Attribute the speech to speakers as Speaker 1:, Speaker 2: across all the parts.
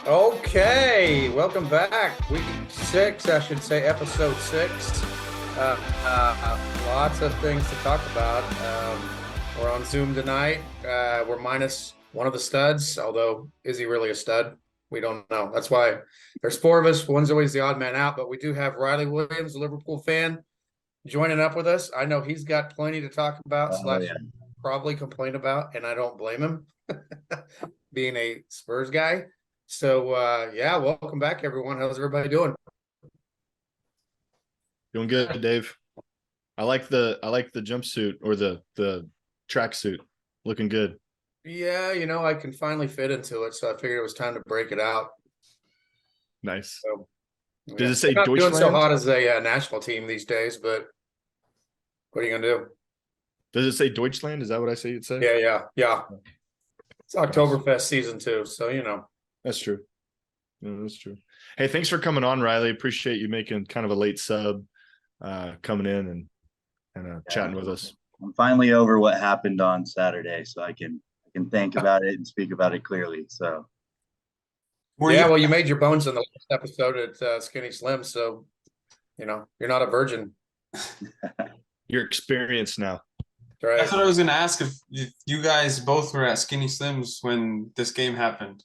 Speaker 1: Okay, welcome back. Week 6, I should say, episode 6. Lots of things to talk about. We're on Zoom tonight. We're minus one of the studs, although is he really a stud? We don't know. That's why there's 4 of us. One's always the odd man out, but we do have Riley Williams, a Liverpool fan, joining up with us. I know he's got plenty to talk about
Speaker 2: Oh
Speaker 1: slash
Speaker 2: yeah.
Speaker 1: probably complain about, and I don't blame him being a Spurs guy. So yeah, welcome back everyone. How's everybody doing?
Speaker 3: Doing good, Dave. I like the jumpsuit or the tracksuit. Looking good.
Speaker 1: Yeah, I can finally fit into it, so I figured it was time to break it out.
Speaker 3: Nice.
Speaker 1: So
Speaker 3: Does
Speaker 1: yeah,
Speaker 3: it say
Speaker 1: they're not doing so
Speaker 3: Deutschland?
Speaker 1: hot as a national team these days, but what are you gonna do?
Speaker 3: Does it say Deutschland? Is that what I say you'd say?
Speaker 1: Yeah. It's
Speaker 3: Nice.
Speaker 1: Oktoberfest season too, so
Speaker 3: That's true. Yeah, that's true. Hey, thanks for coming on, Riley. Appreciate you making kind of a late sub, coming in and chatting with us.
Speaker 2: I'm finally over what happened on Saturday, so I can think about it and speak about it clearly. So
Speaker 1: yeah. Well, you made your bones in the last episode at Skinny Slim, so you're not a virgin.
Speaker 3: You're experienced now.
Speaker 1: Right?
Speaker 4: That's what I was going to ask if you guys both were at Skinny Slims when this game happened.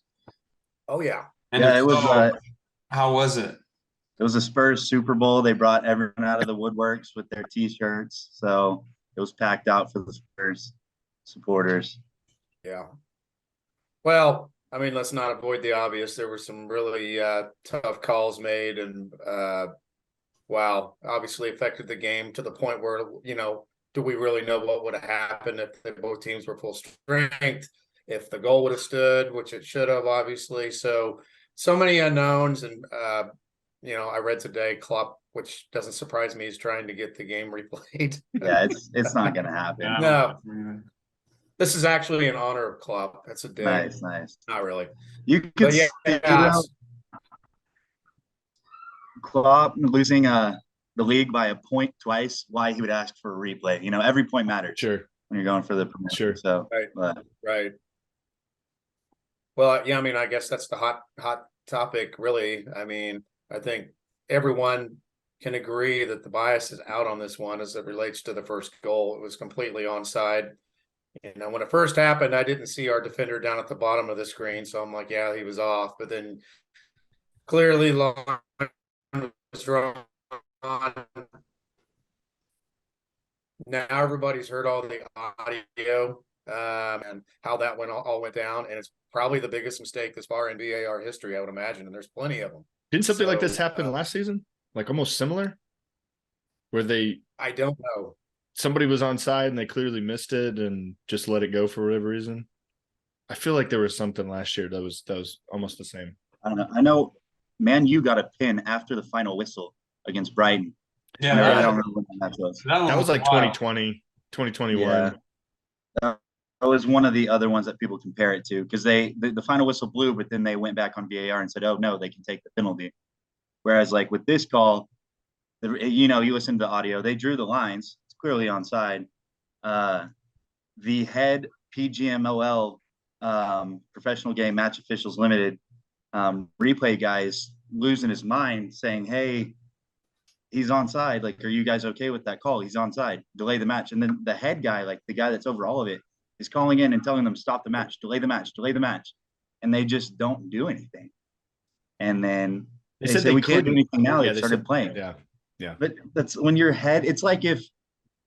Speaker 1: Oh yeah.
Speaker 4: And
Speaker 2: yeah,
Speaker 4: if
Speaker 2: it was
Speaker 4: so, how was it?
Speaker 2: it was a Spurs Super Bowl. They brought everyone out of the woodworks with their T-shirts, so it was packed out for the Spurs supporters.
Speaker 1: Yeah. Well, I mean, let's not avoid the obvious. There were some really tough calls made, and wow, obviously affected the game to the point where, do we really know what would have happened if both teams were full strength, if the goal would have stood, which it should have, obviously. So many unknowns, and I read today Klopp, which doesn't surprise me, is trying to get the game replayed.
Speaker 2: Yeah, it's not gonna happen.
Speaker 1: No. This is actually in honor of Klopp. That's a dig.
Speaker 2: Nice.
Speaker 1: Not really.
Speaker 2: You could
Speaker 1: But
Speaker 2: see
Speaker 1: yeah,
Speaker 2: Klopp losing the league by a point twice. Why he would ask for a replay? Every point matters
Speaker 3: Sure.
Speaker 2: when you're going for the promotion.
Speaker 3: Sure.
Speaker 2: So
Speaker 1: right. Well, yeah, I mean, I guess that's the hot topic, really. I mean, I think everyone can agree that the bias is out on this one as it relates to the first goal. It was completely onside. When it first happened, I didn't see our defender down at the bottom of the screen, so I'm like, yeah, he was off. But then clearly, Long was drawn. Now everybody's heard all the audio and how that all went down, and it's probably the biggest mistake this far in VAR history, I would imagine, and there's plenty of them.
Speaker 3: Didn't something like this happen last season? Like almost similar? Where
Speaker 1: I don't know.
Speaker 3: somebody was on side and they clearly missed it and just let it go for whatever reason. I feel like there was something last year that was almost the same.
Speaker 2: I don't know. I know Man U got a pin after the final whistle against Brighton.
Speaker 4: Yeah,
Speaker 2: I don't remember when that match was.
Speaker 3: That was like
Speaker 4: wild.
Speaker 3: 2020, 2021.
Speaker 2: Yeah. That was one of the other ones that people compare it to because the final whistle blew, but then they went back on VAR and said, "Oh no, they can take the penalty." Whereas like with this call, you listen to the audio, they drew the lines. It's clearly onside. The head PGMOL Professional Game Match Officials Limited replay guys losing his mind, saying, "Hey, he's onside. Like, are you guys okay with that call? He's onside. Delay the match." And then the head guy, like the guy that's over all of it, is calling in and telling them, "Stop the match, delay the match, delay the match," and they just don't do anything. And then they said we can't do anything now. They started playing.
Speaker 3: Yeah.
Speaker 2: But that's when your head. It's like if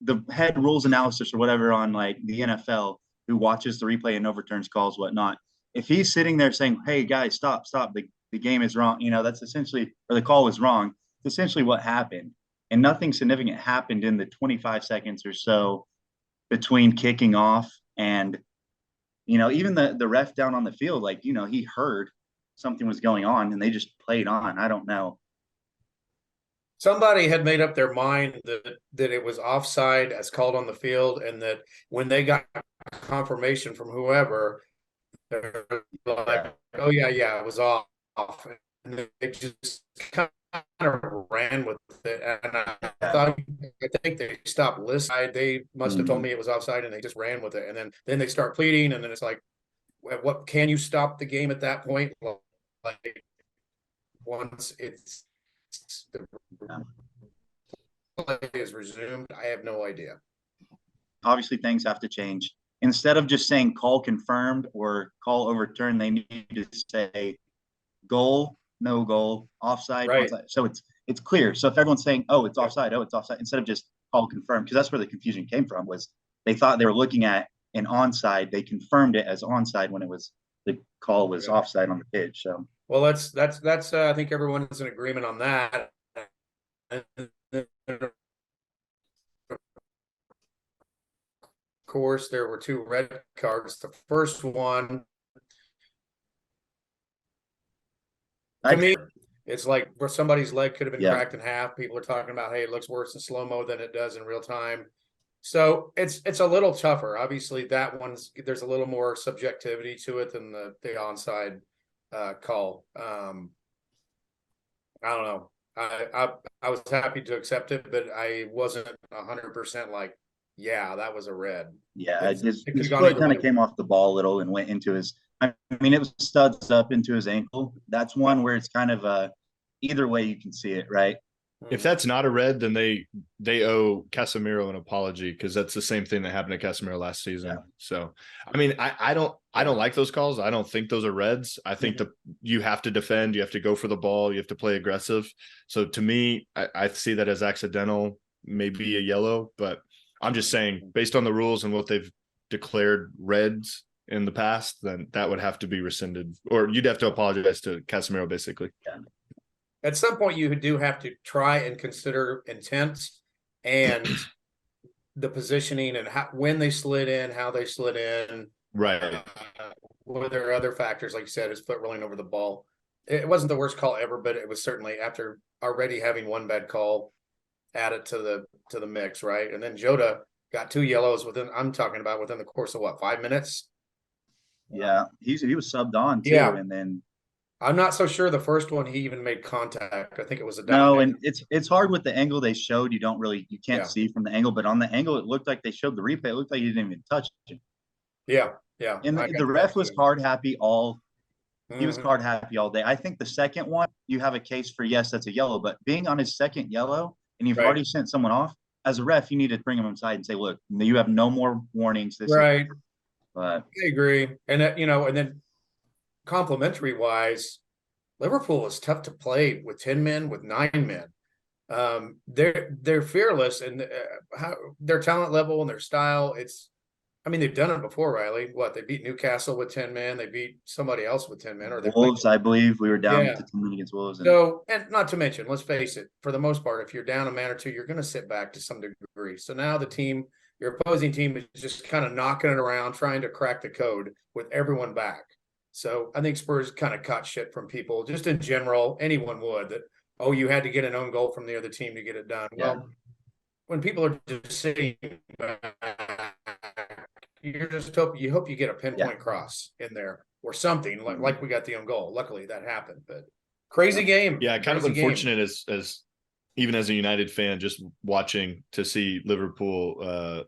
Speaker 2: the head rules analysis or whatever on like the NFL, who watches the replay and overturns calls, whatnot. If he's sitting there saying, "Hey guys, stop, the game is wrong," that's essentially, or the call is wrong. It's essentially what happened, and nothing significant happened in the 25 seconds or so between kicking off and even the ref down on the field, like he heard something was going on and they just played on. I don't know.
Speaker 1: Somebody had made up their mind that it was offside as called on the field, and that when they got confirmation from whoever, they're like, "Oh yeah, it was off," and they just kind of ran with it. And I think they stopped listening. They must have told me it was offside, and they just ran with it. And then they start pleading, and then it's like, what, can you stop the game at that point? Well, like once the play is resumed, I have no idea.
Speaker 2: Obviously, things have to change. Instead of just saying call confirmed or call overturned, they need to say goal, no goal, offside,
Speaker 1: Right.
Speaker 2: onside. So it's clear. So if everyone's saying, oh, it's offside, oh, it's offside, instead of just call confirmed, because that's where the confusion came from, was they thought they were looking at an onside. They confirmed it as onside when it was the call was offside on the pitch. So
Speaker 1: well, that's I think everyone's in agreement on that. Of course, there were 2 red cards. The first one, to me, it's like where somebody's leg could have been cracked in half. People are talking about, hey, it looks worse in slow-mo than it does in real time. So it's a little tougher. Obviously, that one's there's a little more subjectivity to it than the onside call. I don't know. I was happy to accept it, but I wasn't 100% like, yeah, that was a red.
Speaker 2: Yeah, his foot kind of came off the ball a little and went into his. I mean, it was studs up into his ankle. That's one where it's kind of either way you can see it, right?
Speaker 3: If that's not a red, then they owe Casemiro an apology, because that's the same thing that happened to Casemiro last season. Yeah. So, I mean, I don't like those calls. I don't think those are reds. I think you have to defend, you have to go for the ball, you have to play aggressive. So to me, I see that as accidental, maybe a yellow, but I'm just saying, based on the rules and what they've declared reds in the past, then that would have to be rescinded, or you'd have to apologize to Casemiro, basically.
Speaker 2: Yeah.
Speaker 1: At some point, you do have to try and consider intent and the positioning and when they slid in, how they slid in.
Speaker 3: Right.
Speaker 1: Were there other factors, like you said, his foot rolling over the ball? It wasn't the worst call ever, but it was certainly, after already having one bad call, added to the mix, right? And then Jota got 2 yellows within the course of 5 minutes?
Speaker 2: Yeah, he was subbed on too,
Speaker 1: yeah.
Speaker 2: And then
Speaker 1: I'm not so sure the first one he even made contact. I think it was a
Speaker 2: no, and it's hard with the angle they showed. You can't see from the angle, but on the angle it looked like they showed the replay. It looked like he didn't even touch it.
Speaker 1: Yeah.
Speaker 2: And the ref was card happy all. He was card happy all day. I think the second one, you have a case for, yes, that's a yellow, but being on his second yellow and you've already sent someone off, as a ref, you need to bring him inside and say, look, you have no more warnings. This
Speaker 1: right.
Speaker 2: But
Speaker 1: I agree. And that, and then complimentary wise, Liverpool is tough to play with 10 men, with 9 men. They're fearless, and how their talent level and their style. They've done it before, Riley. They beat Newcastle with 10 men. They beat somebody else with 10 men, or
Speaker 2: Wolves, I believe we were down to 10 men against Wolves.
Speaker 1: And not to mention, let's face it, for the most part, if you're down a man or two, you're going to sit back to some degree. So now your opposing team is just kind of knocking it around, trying to crack the code with everyone back. So I think Spurs kind of caught shit from people, just in general. Anyone would, that, oh, you had to get an own goal from the other team to get it done. Yeah. Well, when people are just sitting back, you hope you get a pinpoint cross in there or something, like we got the own goal. Luckily that happened, but crazy game.
Speaker 3: Yeah, kind of unfortunate as even as a United fan, just watching to see Liverpool,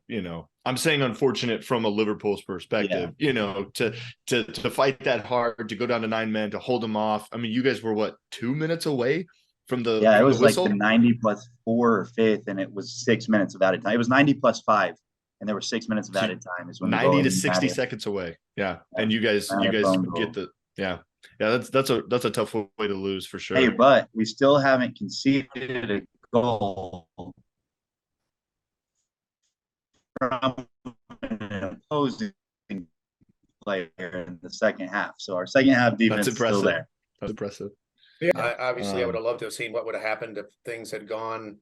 Speaker 3: I'm saying unfortunate from a Liverpool's perspective, to fight that hard, to go down to 9 men, to hold them off. I mean, you guys were 2 minutes away from the
Speaker 2: it was
Speaker 3: the whistle?
Speaker 2: Like the 90 plus 4 or 5th, and it was 6 minutes of added time. It was 90 plus 5, and there were 6 minutes of added time. Is when
Speaker 3: 90 to 60 seconds away. Yeah, and you guys get the that's a tough way to lose for sure.
Speaker 2: Hey, but we still haven't conceded a goal from an opposing player in the second half. So our second half defense is still there.
Speaker 3: That's impressive.
Speaker 1: Yeah, I would have loved to have seen what would have happened if things had gone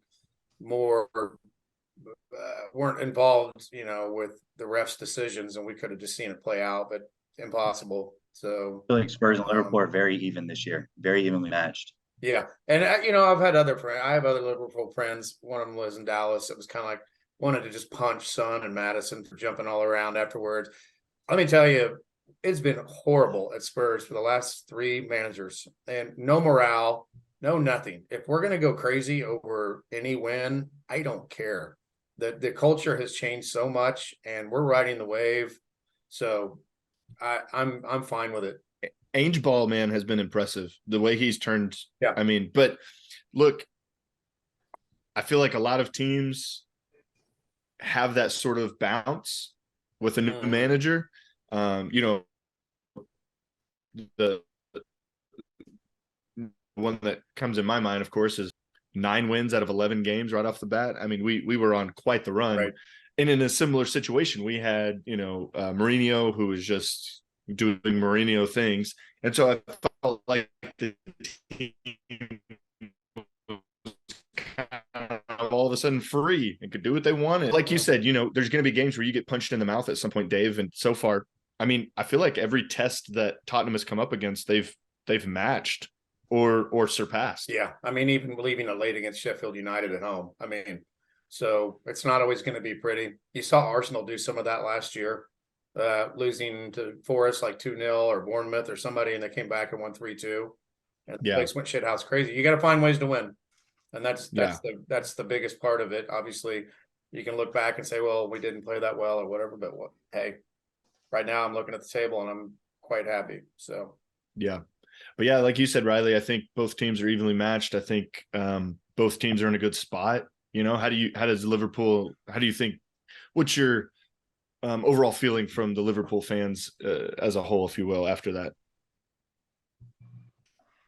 Speaker 1: more, weren't involved, with the refs' decisions, and we could have just seen it play out, but impossible. So
Speaker 2: I feel like Spurs and Liverpool are very even this year, very evenly matched.
Speaker 1: Yeah, and I've had other friends. I have other Liverpool friends. One of them lives in Dallas. It was kind of like wanted to just punch Son and Madison for jumping all around afterwards. Let me tell you, it's been horrible at Spurs for the last 3 managers, and no morale, no nothing. If we're going to go crazy over any win, I don't care. The culture has changed so much, and we're riding the wave. So I'm fine with it.
Speaker 3: Ainge Ball, man, has been impressive. The way he's turned.
Speaker 1: Yeah.
Speaker 3: I mean, but look, I feel like a lot of teams have that sort of bounce with a new manager. You know, the one that comes in my mind, of course, is 9 wins out of 11 games right off the bat. I mean, we were on quite the run.
Speaker 1: Right.
Speaker 3: And in a similar situation, we had, Mourinho, who was just doing Mourinho things. And so I felt like the team all of a sudden free and could do what they wanted. Like you said, there's going to be games where you get punched in the mouth at some point, Dave. And so far, I mean, I feel like every test that Tottenham has come up against, they've matched or surpassed.
Speaker 1: Yeah. I mean, even leaving it late against Sheffield United at home. I mean, so it's not always going to be pretty. You saw Arsenal do some of that last year, losing to Forest like 2-0 or Bournemouth or somebody, and they came back and won 3-2. And the place went shit house crazy. You got to find ways to win. And that's the biggest part of it. Obviously, you can look back and say, well, we didn't play that well or whatever, but hey, right now I'm looking at the table and I'm quite happy. So
Speaker 3: yeah. But yeah, like you said, Riley, I think both teams are evenly matched. I think both teams are in a good spot. How do you think, what's your overall feeling from the Liverpool fans as a whole, if you will, after that?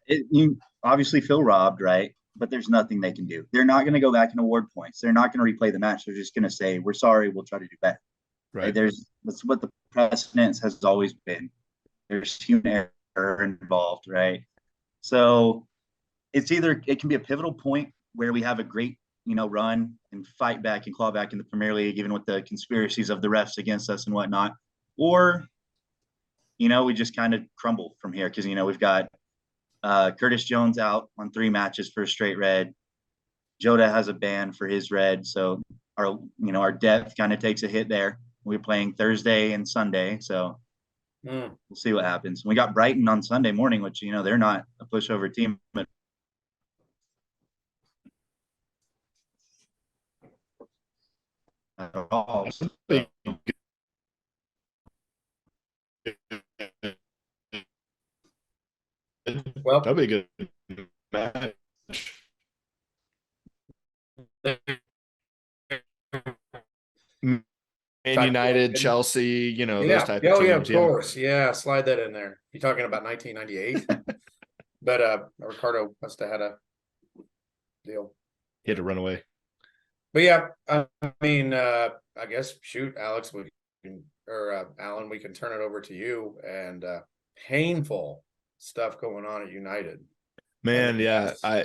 Speaker 2: You obviously feel robbed, right? But there's nothing they can do. They're not going to go back and award points. They're not going to replay the match. They're just going to say, we're sorry, we'll try to do better.
Speaker 3: Right.
Speaker 2: That's what the precedence has always been. There's human error involved, right? So it can be a pivotal point where we have a great, run and fight back and claw back in the Premier League, even with the conspiracies of the refs against us and whatnot. Or, we just kind of crumble from here because, we've got Curtis Jones out on 3 matches for a straight red. Jota has a ban for his red. So our depth kind of takes a hit there. We're playing Thursday and Sunday. So we'll see what happens. We got Brighton on Sunday morning, which, they're not a pushover team, but at all. So.
Speaker 1: well,
Speaker 3: that'd be a good match. Man United, Chelsea, those type of teams.
Speaker 1: Yeah, of course. Yeah, slide that in there. You're talking about 1998? But Ricardo must have had a deal.
Speaker 3: He had to run away.
Speaker 1: But yeah, I mean, I guess Alex, Alan, we can turn it over to you. And painful stuff going on at United.
Speaker 3: Man, yeah, I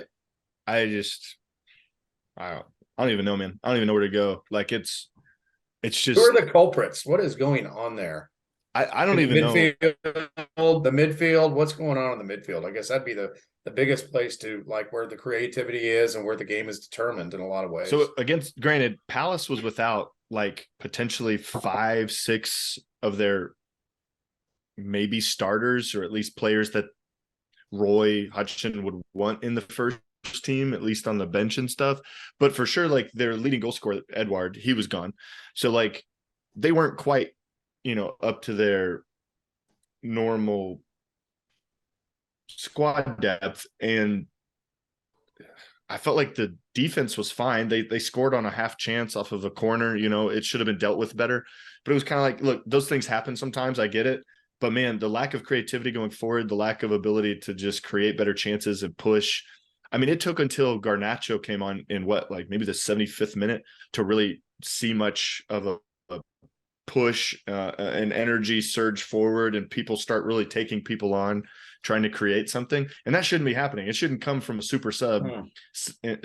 Speaker 3: don't even know, man. I don't even know where to go. Like it's just,
Speaker 1: who are the culprits? What is going on there?
Speaker 3: I don't even know.
Speaker 1: The midfield, what's going on in the midfield? I guess that'd be the biggest place to like where the creativity is and where the game is determined in a lot of ways.
Speaker 3: So granted, Palace was without like potentially 5-6 of their maybe starters, or at least players that Roy Hodgson would want in the first team, at least on the bench and stuff. But for sure, like their leading goal scorer, Edouard, he was gone. So like they weren't quite, up to their normal squad depth. And I felt like the defense was fine. They scored on a half chance off of a corner. It should have been dealt with better. But it was kind of like, look, those things happen sometimes. I get it. But man, the lack of creativity going forward, the lack of ability to just create better chances and push. I mean, it took until Garnacho came on in maybe the 75th minute to really see much of a push, an energy surge forward, and people start really taking people on, trying to create something. And that shouldn't be happening. It shouldn't come from a super sub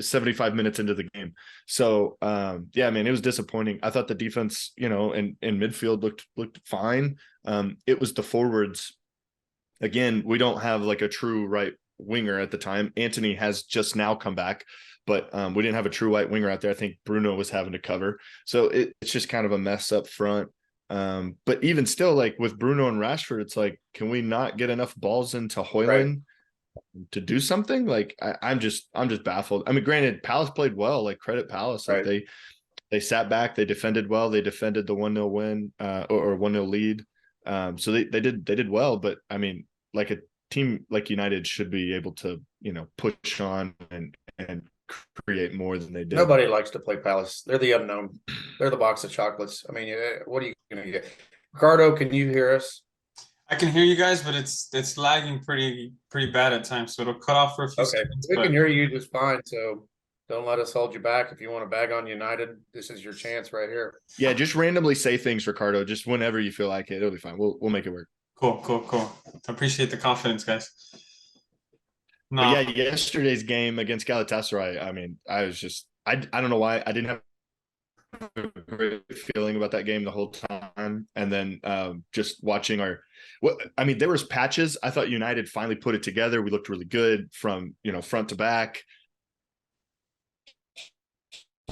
Speaker 3: 75 minutes into the game. So yeah, man, it was disappointing. I thought the defense, and midfield looked fine. It was the forwards. Again, we don't have like a true right winger at the time. Anthony has just now come back, but we didn't have a true right winger out there. I think Bruno was having to cover. So it's just kind of a mess up front. But even still, like with Bruno and Rashford, it's like, can we not get enough balls into Højlund to do something? Like I'm just baffled. I mean, granted, Palace played well, like credit Palace. Like they sat back, they defended well, they defended the 1-0 win or 1-0 lead. So they did well, but I mean, like a team like United should be able to, push on and create more than they did.
Speaker 1: Nobody likes to play Palace. They're the unknown. They're the box of chocolates. I mean, what are you going to get? Ricardo, can you hear us?
Speaker 4: I can hear you guys, but it's lagging pretty bad at times, so it'll cut off for a few
Speaker 1: Okay,
Speaker 4: seconds.
Speaker 1: we
Speaker 4: But
Speaker 1: can hear you just fine. So don't let us hold you back. If you want to bag on United, this is your chance right here.
Speaker 3: Yeah, just randomly say things, Ricardo, just whenever you feel like it. It'll be fine. We'll make it work.
Speaker 4: cool. I appreciate the confidence, guys.
Speaker 3: But
Speaker 4: No,
Speaker 3: yeah, yesterday's game against Galatasaray, I mean, I don't know why I didn't have a great feeling about that game the whole time. And then just watching there was patches. I thought United finally put it together. We looked really good from, front to back.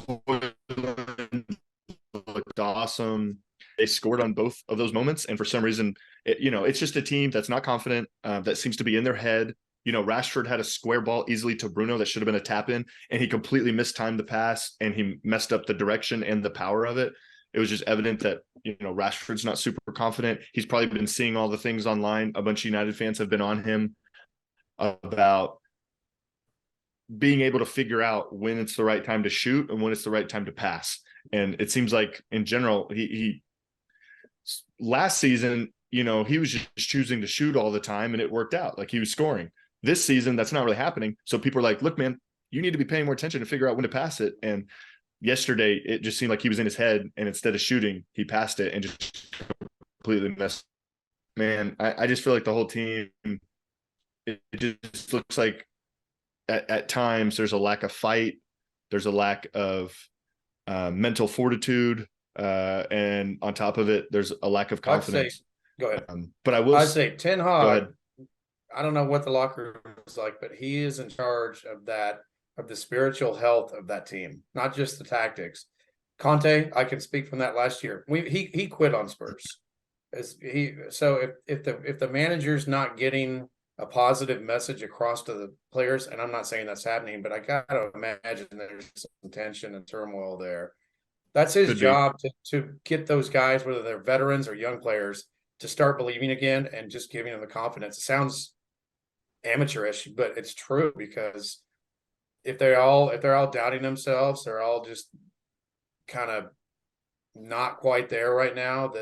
Speaker 3: Looked awesome. They scored on both of those moments. And for some reason, it's just a team that's not confident, that seems to be in their head. Rashford had a square ball easily to Bruno that should have been a tap in, and he completely mistimed the pass and he messed up the direction and the power of it. It was just evident that, Rashford's not super confident. He's probably been seeing all the things online. A bunch of United fans have been on him about being able to figure out when it's the right time to shoot and when it's the right time to pass. And it seems like in general, he last season, he was just choosing to shoot all the time and it worked out. Like he was scoring. This season, that's not really happening. So people are like, look, man, you need to be paying more attention to figure out when to pass it. And yesterday, it just seemed like he was in his head, and instead of shooting, he passed it and just completely messed. Man, I just feel like the whole team, it just looks like at times there's a lack of fight. There's a lack of mental fortitude. And on top of it, there's a lack of confidence.
Speaker 1: Go ahead.
Speaker 3: But I'd
Speaker 1: say Ten
Speaker 3: go
Speaker 1: Hag.
Speaker 3: ahead.
Speaker 1: I don't know what the locker room is like, but he is in charge of the spiritual health of that team, not just the tactics. Conte, I can speak from that last year. He quit on Spurs. So if the manager's not getting a positive message across to the players, and I'm not saying that's happening, but I gotta imagine there's some tension and turmoil there. That's his job to get those guys, whether they're veterans or young players, to start believing again and just giving them the confidence. It sounds amateurish, but it's true, because if they're all doubting themselves, they're all just kind of not quite there right now.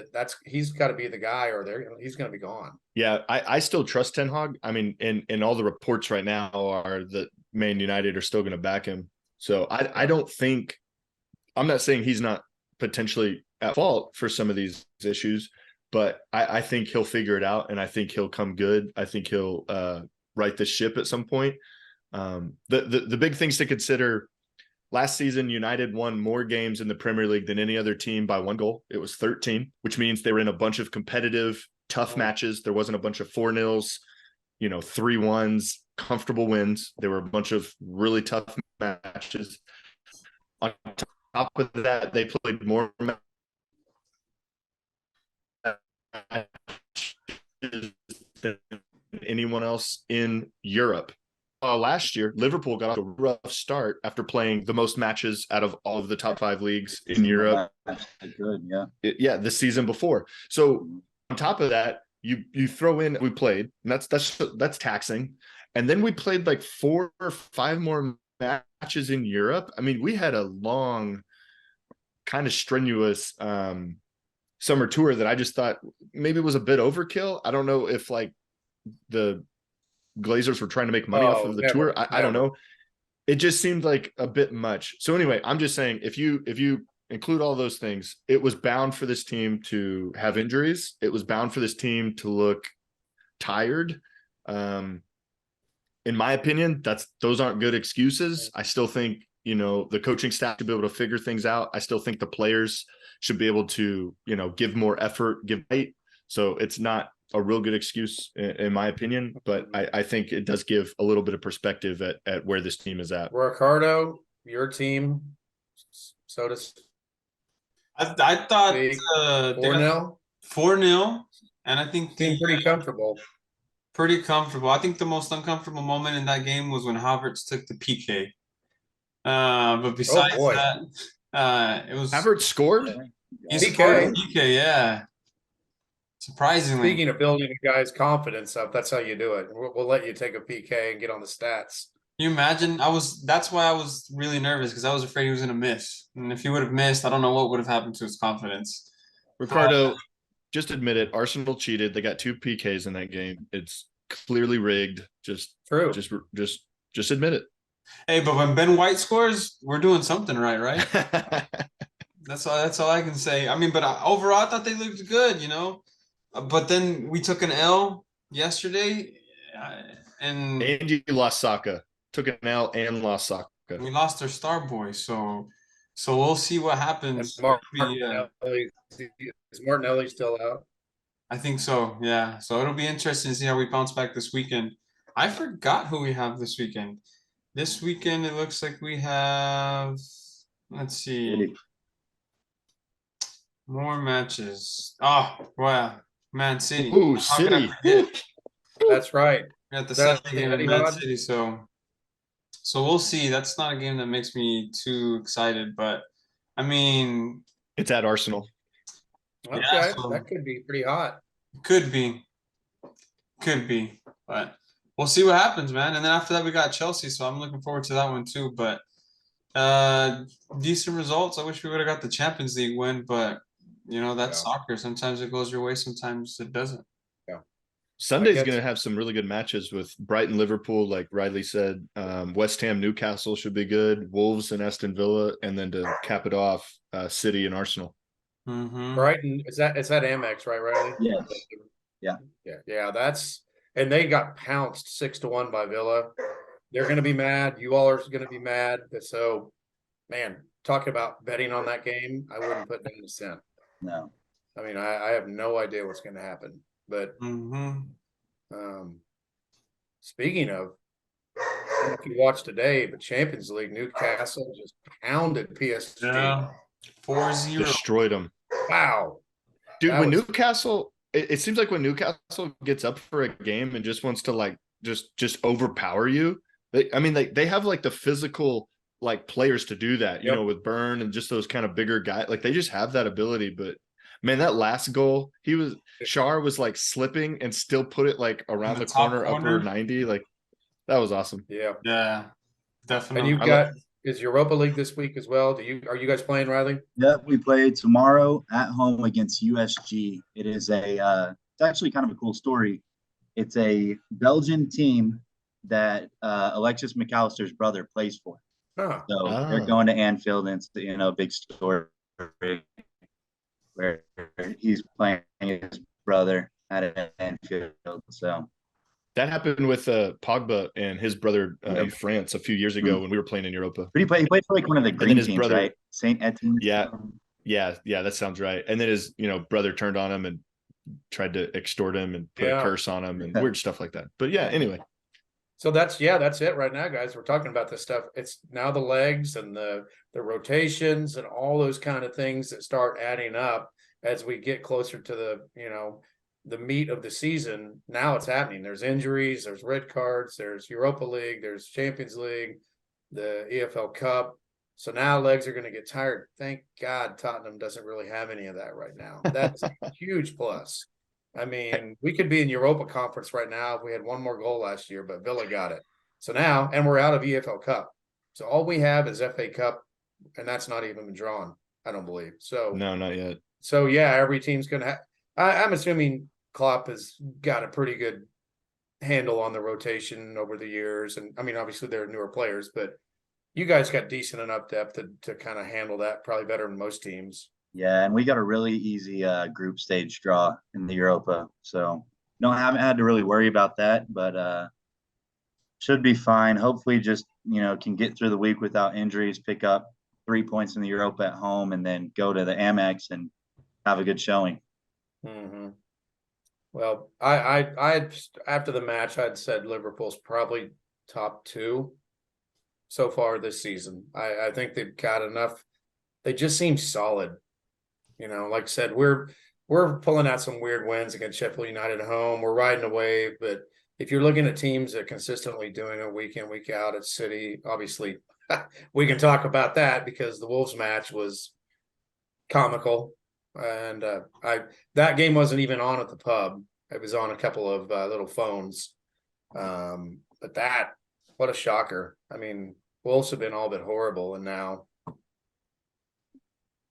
Speaker 1: He's got to be the guy, or he's going to be gone.
Speaker 3: Yeah, I still trust Ten Hag. I mean, and all the reports right now are that Man United are still going to back him. So I don't think, I'm not saying he's not potentially at fault for some of these issues, but I think he'll figure it out, and I think he'll come good. I think he'll right the ship at some point. The big things to consider: last season, United won more games in the Premier League than any other team by 1 goal. It was 13, which means they were in a bunch of competitive, tough matches. There wasn't a bunch of 4-0s, 3-1s, comfortable wins. There were a bunch of really tough matches. On top of that, they played more matches than anyone else in Europe. Last year, Liverpool got off a rough start after playing the most matches out of all of the top 5 leagues in Europe.
Speaker 2: Good,
Speaker 3: yeah, the season before. So on top of that, you throw in, we played, and that's taxing, and then we played like 4 or 5 more matches in Europe. I mean, we had a long, kind of strenuous summer tour that I just thought maybe it was a bit overkill. I don't know if like the Glazers were trying to make money off of the tour. I don't know. It just seemed like a bit much. So anyway, I'm just saying, if you include all those things, it was bound for this team to have injuries. It was bound for this team to look tired. In my opinion, those aren't good excuses. I still think, the coaching staff should be able to figure things out. I still think the players should be able to, give more effort, give weight. So it's not a real good excuse in my opinion, but I think it does give a little bit of perspective at where this team is at.
Speaker 1: Ricardo, your team, so to speak.
Speaker 4: I thought
Speaker 1: 4-0,
Speaker 4: 4-0, and I think
Speaker 1: pretty comfortable.
Speaker 4: Pretty comfortable. I think the most uncomfortable moment in that game was when Havertz took the PK. But besides that, it was
Speaker 3: Havertz scored.
Speaker 4: He scored a PK, yeah. Surprisingly.
Speaker 1: Speaking of building a guy's confidence up, that's how you do it. We'll let you take a PK and get on the stats.
Speaker 4: Can you imagine? That's why I was really nervous because I was afraid he was gonna miss. And if he would have missed, I don't know what would have happened to his confidence.
Speaker 3: Ricardo, just admit it. Arsenal cheated. They got 2 PKs in that game. It's clearly rigged.
Speaker 1: True.
Speaker 3: Just admit it.
Speaker 4: Hey, but when Ben White scores, we're doing something right? That's all I can say. I mean, but overall, I thought they looked good, But then we took an L yesterday, and
Speaker 3: And you lost Saka. Took an L and lost Saka.
Speaker 4: we lost our star boy. So we'll see what
Speaker 1: And
Speaker 4: happens.
Speaker 1: Is Martinelli still out?
Speaker 4: I think so. Yeah. So it'll be interesting to see how we bounce back this weekend. I forgot who we have this weekend. This weekend, it looks like we have. Let's see. More matches. Oh, wow. Man City.
Speaker 3: Ooh,
Speaker 4: How could I
Speaker 3: City.
Speaker 4: forget?
Speaker 1: That's right.
Speaker 4: We got the
Speaker 1: That's
Speaker 4: second game in Man City, so we'll see. That's not a game that makes me too excited, but I mean,
Speaker 3: It's at Arsenal.
Speaker 1: Okay,
Speaker 4: yeah, so
Speaker 1: that could be pretty hot.
Speaker 4: could be, but we'll see what happens, man. And then after that, we got Chelsea, so I'm looking forward to that one too. But decent results. I wish we would have got the Champions League win, but that's soccer. Sometimes it goes your way, sometimes it doesn't.
Speaker 3: Sunday's going to have some really good matches with Brighton, Liverpool, like Riley said. West Ham, Newcastle should be good. Wolves and Aston Villa, and then to cap it off, City and Arsenal.
Speaker 4: Mm-hmm.
Speaker 1: Brighton, it's that Amex, right, Riley?
Speaker 2: Yes.
Speaker 1: Yeah. And they got pounced 6-1 by Villa. They're going to be mad. You all are going to be mad. So, man, talking about betting on that game, I wouldn't put down a cent.
Speaker 2: No.
Speaker 1: I mean, I have no idea what's going to happen. But speaking of, I don't know if you watched today, but Champions League, Newcastle just pounded PSG.
Speaker 4: Yeah. 4-0.
Speaker 3: Destroyed them.
Speaker 1: Wow.
Speaker 3: Dude, when Newcastle, it seems like when Newcastle gets up for a game and just wants to like just overpower you, they have like the physical like players to do that, with Burn and just those kind of bigger guys. Like they just have that ability. But man, that last goal, Shar was like slipping and still put it like around the corner, upper 90. Like that was awesome.
Speaker 4: Yeah, definitely.
Speaker 1: And is Europa League this week as well? Are you guys playing, Riley?
Speaker 2: Yep, we play tomorrow at home against USG. It is it's actually kind of a cool story. It's a Belgian team that Alexis McAllister's brother plays for.
Speaker 1: Huh.
Speaker 2: So they're going to Anfield, and it's a big story where he's playing his brother at Anfield. So
Speaker 3: that happened with Pogba and his brother in France a few years ago when we were playing in Europa.
Speaker 2: But he played for like one of the green teams, brother, right? Saint Etienne.
Speaker 3: Yeah, that sounds right. And then his brother turned on him and tried to extort him and put a curse on him and weird stuff like that. But yeah, anyway.
Speaker 1: So that's it right now, guys. We're talking about this stuff. It's now the legs and the rotations and all those kind of things that start adding up as we get closer to the meat of the season. Now it's happening. There's injuries, there's red cards, there's Europa League, there's Champions League, the EFL Cup. So now legs are going to get tired. Thank God Tottenham doesn't really have any of that right now. That's a huge plus. I mean, we could be in Europa Conference right now if we had one more goal last year, but Villa got it. So now, and we're out of EFL Cup. So all we have is FA Cup, and that's not even been drawn, I don't believe. So
Speaker 3: no, not yet.
Speaker 1: So yeah, every team's going to have. I'm assuming Klopp has got a pretty good handle on the rotation over the years, and I mean, obviously they're newer players, but you guys got decent enough depth to kind of handle that probably better than most teams.
Speaker 2: Yeah, and we got a really easy group stage draw in the Europa, so haven't had to really worry about that, but should be fine. Hopefully, just can get through the week without injuries, pick up 3 points in the Europa at home, and then go to the Amex and have a good showing.
Speaker 1: Mm-hmm. Well, I after the match, I'd said Liverpool's probably top 2 so far this season. I think they've got enough. They just seem solid. Like I said, we're pulling out some weird wins against Sheffield United at home. We're riding a wave, but if you're looking at teams that consistently doing it week in, week out at City, obviously we can talk about that because the Wolves match was comical. and that game wasn't even on at the pub. It was on a couple of little phones. But what a shocker! I mean, Wolves have been all but horrible, and now.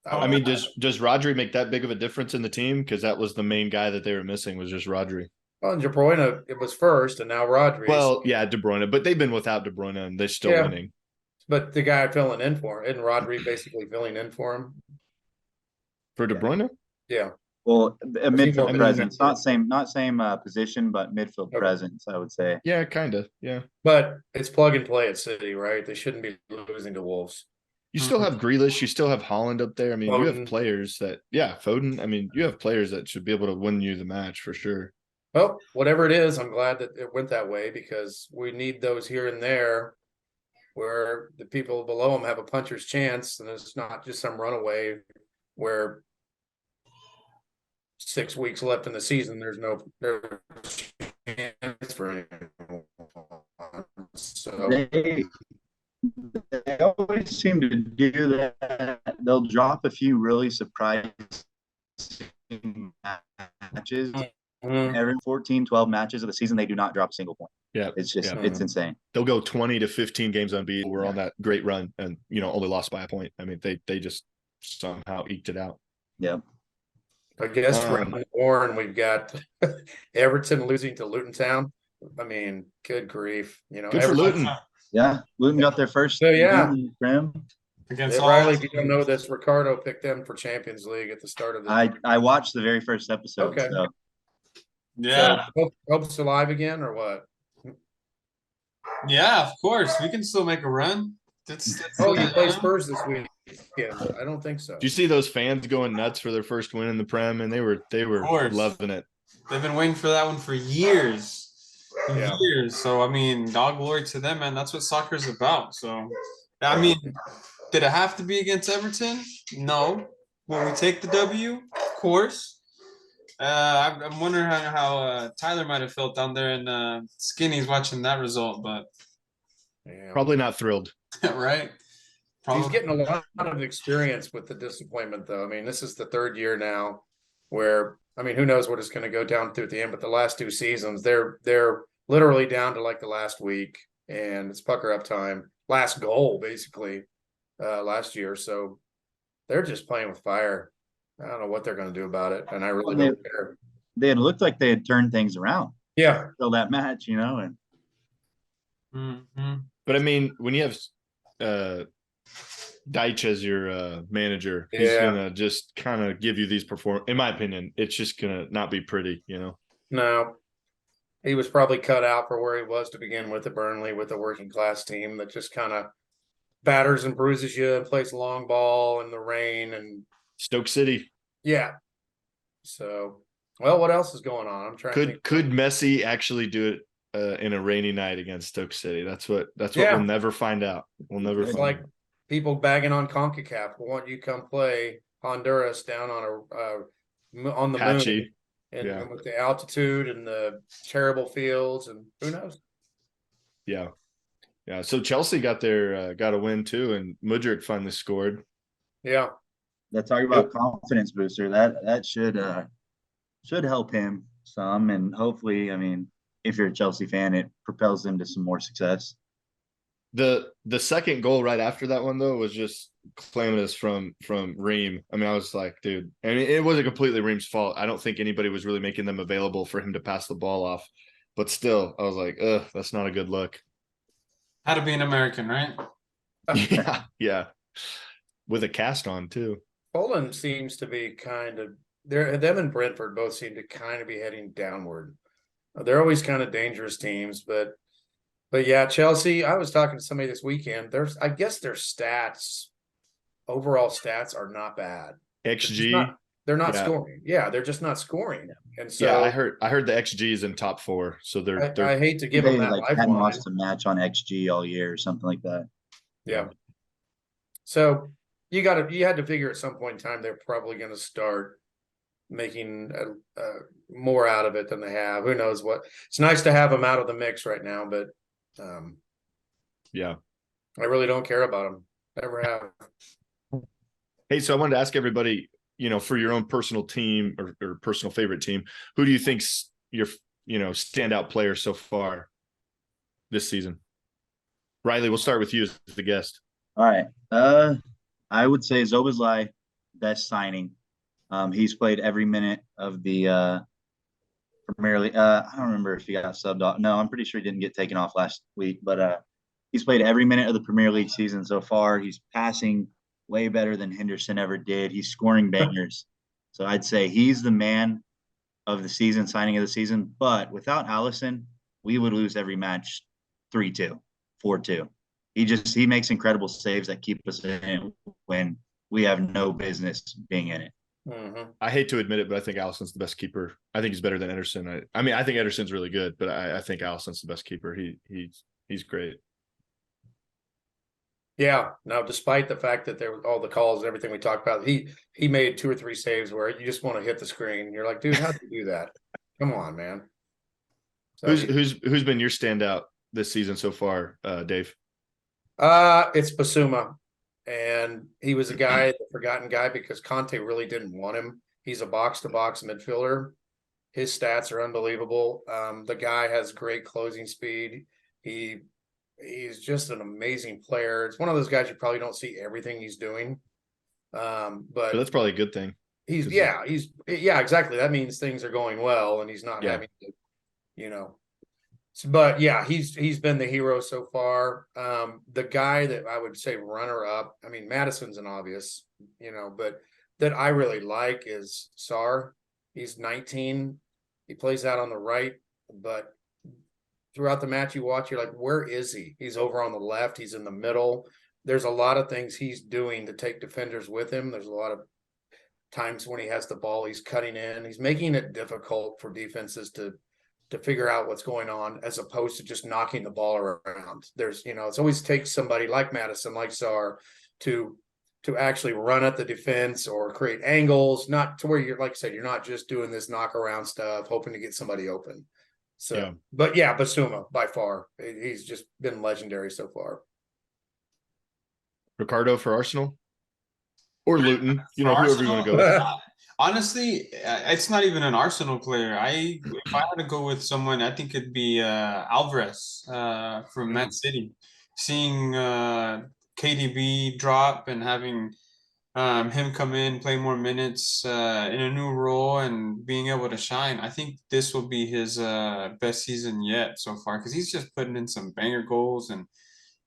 Speaker 3: I mean, does Rodri make that big of a difference in the team? Because that was the main guy that they were missing, was just Rodri.
Speaker 1: Well, De Bruyne, it was first, and now Rodri.
Speaker 3: Well, yeah, De Bruyne, but they've been without De Bruyne, and they're still winning.
Speaker 1: But the guy filling in for him, isn't Rodri basically filling in for him?
Speaker 3: For De Bruyne?
Speaker 1: Yeah.
Speaker 2: Well, a midfield
Speaker 1: more
Speaker 2: presence,
Speaker 1: midfield?
Speaker 2: not same position, but midfield presence, I would say.
Speaker 3: Yeah, kind of. Yeah.
Speaker 1: But it's plug and play at City, right? They shouldn't be losing to Wolves.
Speaker 3: You still have Grealish. You still have Holland up there. I mean, you have
Speaker 1: Foden.
Speaker 3: players that, Foden. I mean, you have players that should be able to win you the match for sure.
Speaker 1: Well, whatever it is, I'm glad that it went that way because we need those here and there where the people below them have a puncher's chance, and it's not just some runaway where 6 weeks left in the season. There's no chance for anyone. So
Speaker 2: They always seem to do that. They'll drop a few really surprising matches. Every 14, 12 matches of the season, they do not drop a single point.
Speaker 3: Yeah.
Speaker 2: It's just, it's insane.
Speaker 3: They'll go 20 to 15 games unbeaten. We're on that great run and, only lost by a point. I mean, they just somehow eked it out.
Speaker 2: Yep.
Speaker 1: I guess round Warren, we've got Everton losing to Luton Town. I mean, good grief.
Speaker 3: Good for Luton.
Speaker 2: Yeah, Luton got their first
Speaker 1: Prem.
Speaker 4: Against
Speaker 1: Riley, if you don't know this, Ricardo picked them for Champions League at the start of the
Speaker 2: I watched the very first episode.
Speaker 1: Okay.
Speaker 2: So.
Speaker 4: Yeah.
Speaker 1: So, Hope's alive again or what?
Speaker 4: Yeah, of course. We can still make a run. That's
Speaker 1: you play Spurs this week. Yeah, I don't think so.
Speaker 3: Do you see those fans going nuts for their first win in the Prem? And they were loving it.
Speaker 4: They've been waiting for that one for years.
Speaker 1: Yeah.
Speaker 4: Years. So I mean, all glory to them, man. That's what soccer is about. So I mean, did it have to be against Everton? No. Will we take the W? Of course. I'm wondering how Tyler might have felt down there in Skinny's watching that result, but
Speaker 3: probably not thrilled.
Speaker 4: Right.
Speaker 1: He's getting a lot of experience with the disappointment, though. I mean, this is the third year now where, I mean, who knows what is going to go down through at the end, but the last 2 seasons, they're literally down to like the last week, and it's pucker up time. Last goal, basically, last year. So they're just playing with fire. I don't know what they're going to do about it, and I really don't care.
Speaker 2: They had looked like they had turned things around.
Speaker 1: Yeah.
Speaker 2: Until that match, and.
Speaker 3: But I mean, when you have Deitch as your manager, he's gonna just kind of give you these in my opinion, it's just gonna not be pretty,
Speaker 1: No, he was probably cut out for where he was to begin with at Burnley, with a working class team that just kind of batters and bruises you and plays long ball in the rain and
Speaker 3: Stoke City.
Speaker 1: Yeah. So, well, what else is going on? I'm trying.
Speaker 3: Could Messi actually do it in a rainy night against Stoke City? That's what we'll never find out. We'll never.
Speaker 1: It's like people bagging on CONCACAF. Why don't you come play Honduras down on the
Speaker 3: Patchy.
Speaker 1: moon, and with the altitude and the terrible fields, and who knows?
Speaker 3: Yeah. So Chelsea got a win too, and Mudryk finally scored.
Speaker 1: Yeah.
Speaker 2: Talking about confidence booster. That should help him some, and hopefully, I mean, if you're a Chelsea fan, it propels them to some more success.
Speaker 3: The second goal right after that one though was just calamitous from Ream. I mean, I was like, dude, I mean, it wasn't completely Ream's fault. I don't think anybody was really making them available for him to pass the ball off, but still, I was like, that's not a good look.
Speaker 4: Had to be an American, right?
Speaker 3: Yeah, with a cast on too.
Speaker 1: Poland seems to be them and Brentford both seem to kind of be heading downward. They're always kind of dangerous teams, but yeah, Chelsea, I was talking to somebody this weekend. I guess their overall stats are not bad.
Speaker 3: XG.
Speaker 1: They're not scoring. Yeah, they're just not scoring. And so
Speaker 3: I heard the XG is in top 4. So
Speaker 1: I hate to give them that
Speaker 2: like hadn't lost a match on XG all year or something like that.
Speaker 1: Yeah. So you had to figure at some point in time they're probably going to start making more out of it than they have. Who knows what? It's nice to have them out of the mix right now, but I really don't care about them. Never have.
Speaker 3: Hey, so I wanted to ask everybody, for your own personal team or personal favorite team, who do you think's your, standout player so far this season? Riley, we'll start with you as the guest.
Speaker 2: All right. I would say Zobazlai, best signing. He's played every minute of the Premier League. I don't remember if he got subbed off. No, I'm pretty sure he didn't get taken off last week, but he's played every minute of the Premier League season so far. He's passing way better than Henderson ever did. He's scoring bangers. So I'd say he's the man of the season, signing of the season. But without Allison, we would lose every match 3-2, 4-2. He makes incredible saves that keep us in it when we have no business being in it.
Speaker 1: Mm-hmm.
Speaker 3: I hate to admit it, but I think Allison's the best keeper. I think he's better than Ederson. I mean, I think Ederson's really good, but I think Allison's the best keeper. He's great.
Speaker 1: Yeah. Now, despite the fact that there were all the calls and everything we talked about, he made 2 or 3 saves where you just want to hit the screen. You're like, dude, how'd you do that? Come on, man. So
Speaker 3: Who's been your standout this season so far, Dave?
Speaker 1: It's Basuma. And he was a guy, the forgotten guy, because Conte really didn't want him. He's a box-to-box midfielder. His stats are unbelievable. The guy has great closing speed. He's just an amazing player. It's one of those guys you probably don't see everything he's doing. But
Speaker 3: that's probably a good thing.
Speaker 1: He's exactly. That means things are going well, and he's not having to, But yeah, he's been the hero so far. The guy that I would say runner up, I mean, Madison's an obvious, but that I really like is Sarr. He's 19. He plays out on the right, but throughout the match you watch, you're like, where is he? He's over on the left. He's in the middle. There's a lot of things he's doing to take defenders with him. There's a lot of times when he has the ball, he's cutting in. He's making it difficult for defenses to figure out what's going on, as opposed to just knocking the ball around. There's, it's always takes somebody like Madison, like Sarr, to actually run at the defense or create angles, not to where you're, like I said, you're not just doing this knock around stuff, hoping to get somebody open. So, But yeah, Basuma by far, he's just been legendary so far.
Speaker 3: Ricardo for Arsenal or Luton, whoever
Speaker 4: Arsenal,
Speaker 3: you want to go with.
Speaker 4: Honestly, it's not even an Arsenal player. If I had to go with someone, I think it'd be Alvarez from Man City. Seeing KDB drop and having him come in, play more minutes in a new role and being able to shine. I think this will be his best season yet so far, because he's just putting in some banger goals, and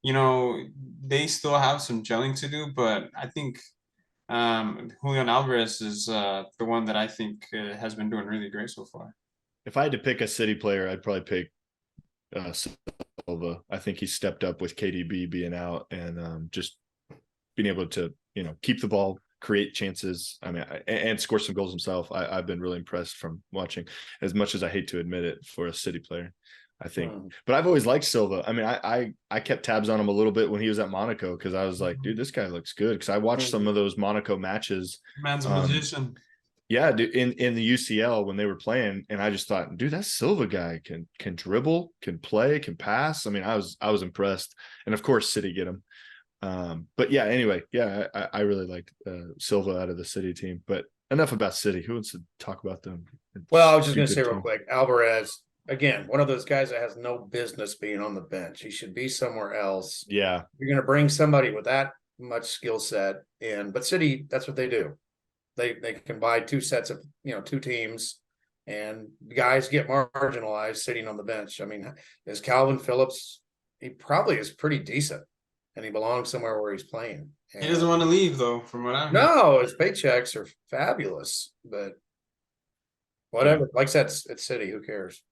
Speaker 4: they still have some gelling to do, but I think Julian Alvarez is the one that I think has been doing really great so far.
Speaker 3: If I had to pick a City player, I'd probably pick Silva. I think he stepped up with KDB being out and just being able to, keep the ball, create chances. I mean, and score some goals himself. I've been really impressed from watching, as much as I hate to admit it for a City player, I think. But I've always liked Silva. I mean, I kept tabs on him a little bit when he was at Monaco, because I was like, dude, this guy looks good. Because I watched some of those Monaco matches.
Speaker 4: Man's a magician.
Speaker 3: Yeah, dude, in the UCL when they were playing, and I just thought, dude, that Silva guy can dribble, can play, can pass. I mean, I was impressed, and of course, City get him. But yeah, anyway, yeah, I really liked Silva out of the City team. But enough about City. Who wants to talk about them?
Speaker 1: Well, I was just going to say real quick, Alvarez, again, one of those guys that has no business being on the bench. He should be somewhere else.
Speaker 3: Yeah,
Speaker 1: you're going to bring somebody with that much skill set in, but City, that's what they do. They can buy 2 sets of 2 teams, and guys get marginalized sitting on the bench. I mean, is Calvin Phillips? He probably is pretty decent, and he belongs somewhere where he's playing. And
Speaker 4: he doesn't want to leave, though, from what I'm.
Speaker 1: No, his paychecks are fabulous, but whatever. Like I said, it's City. Who cares?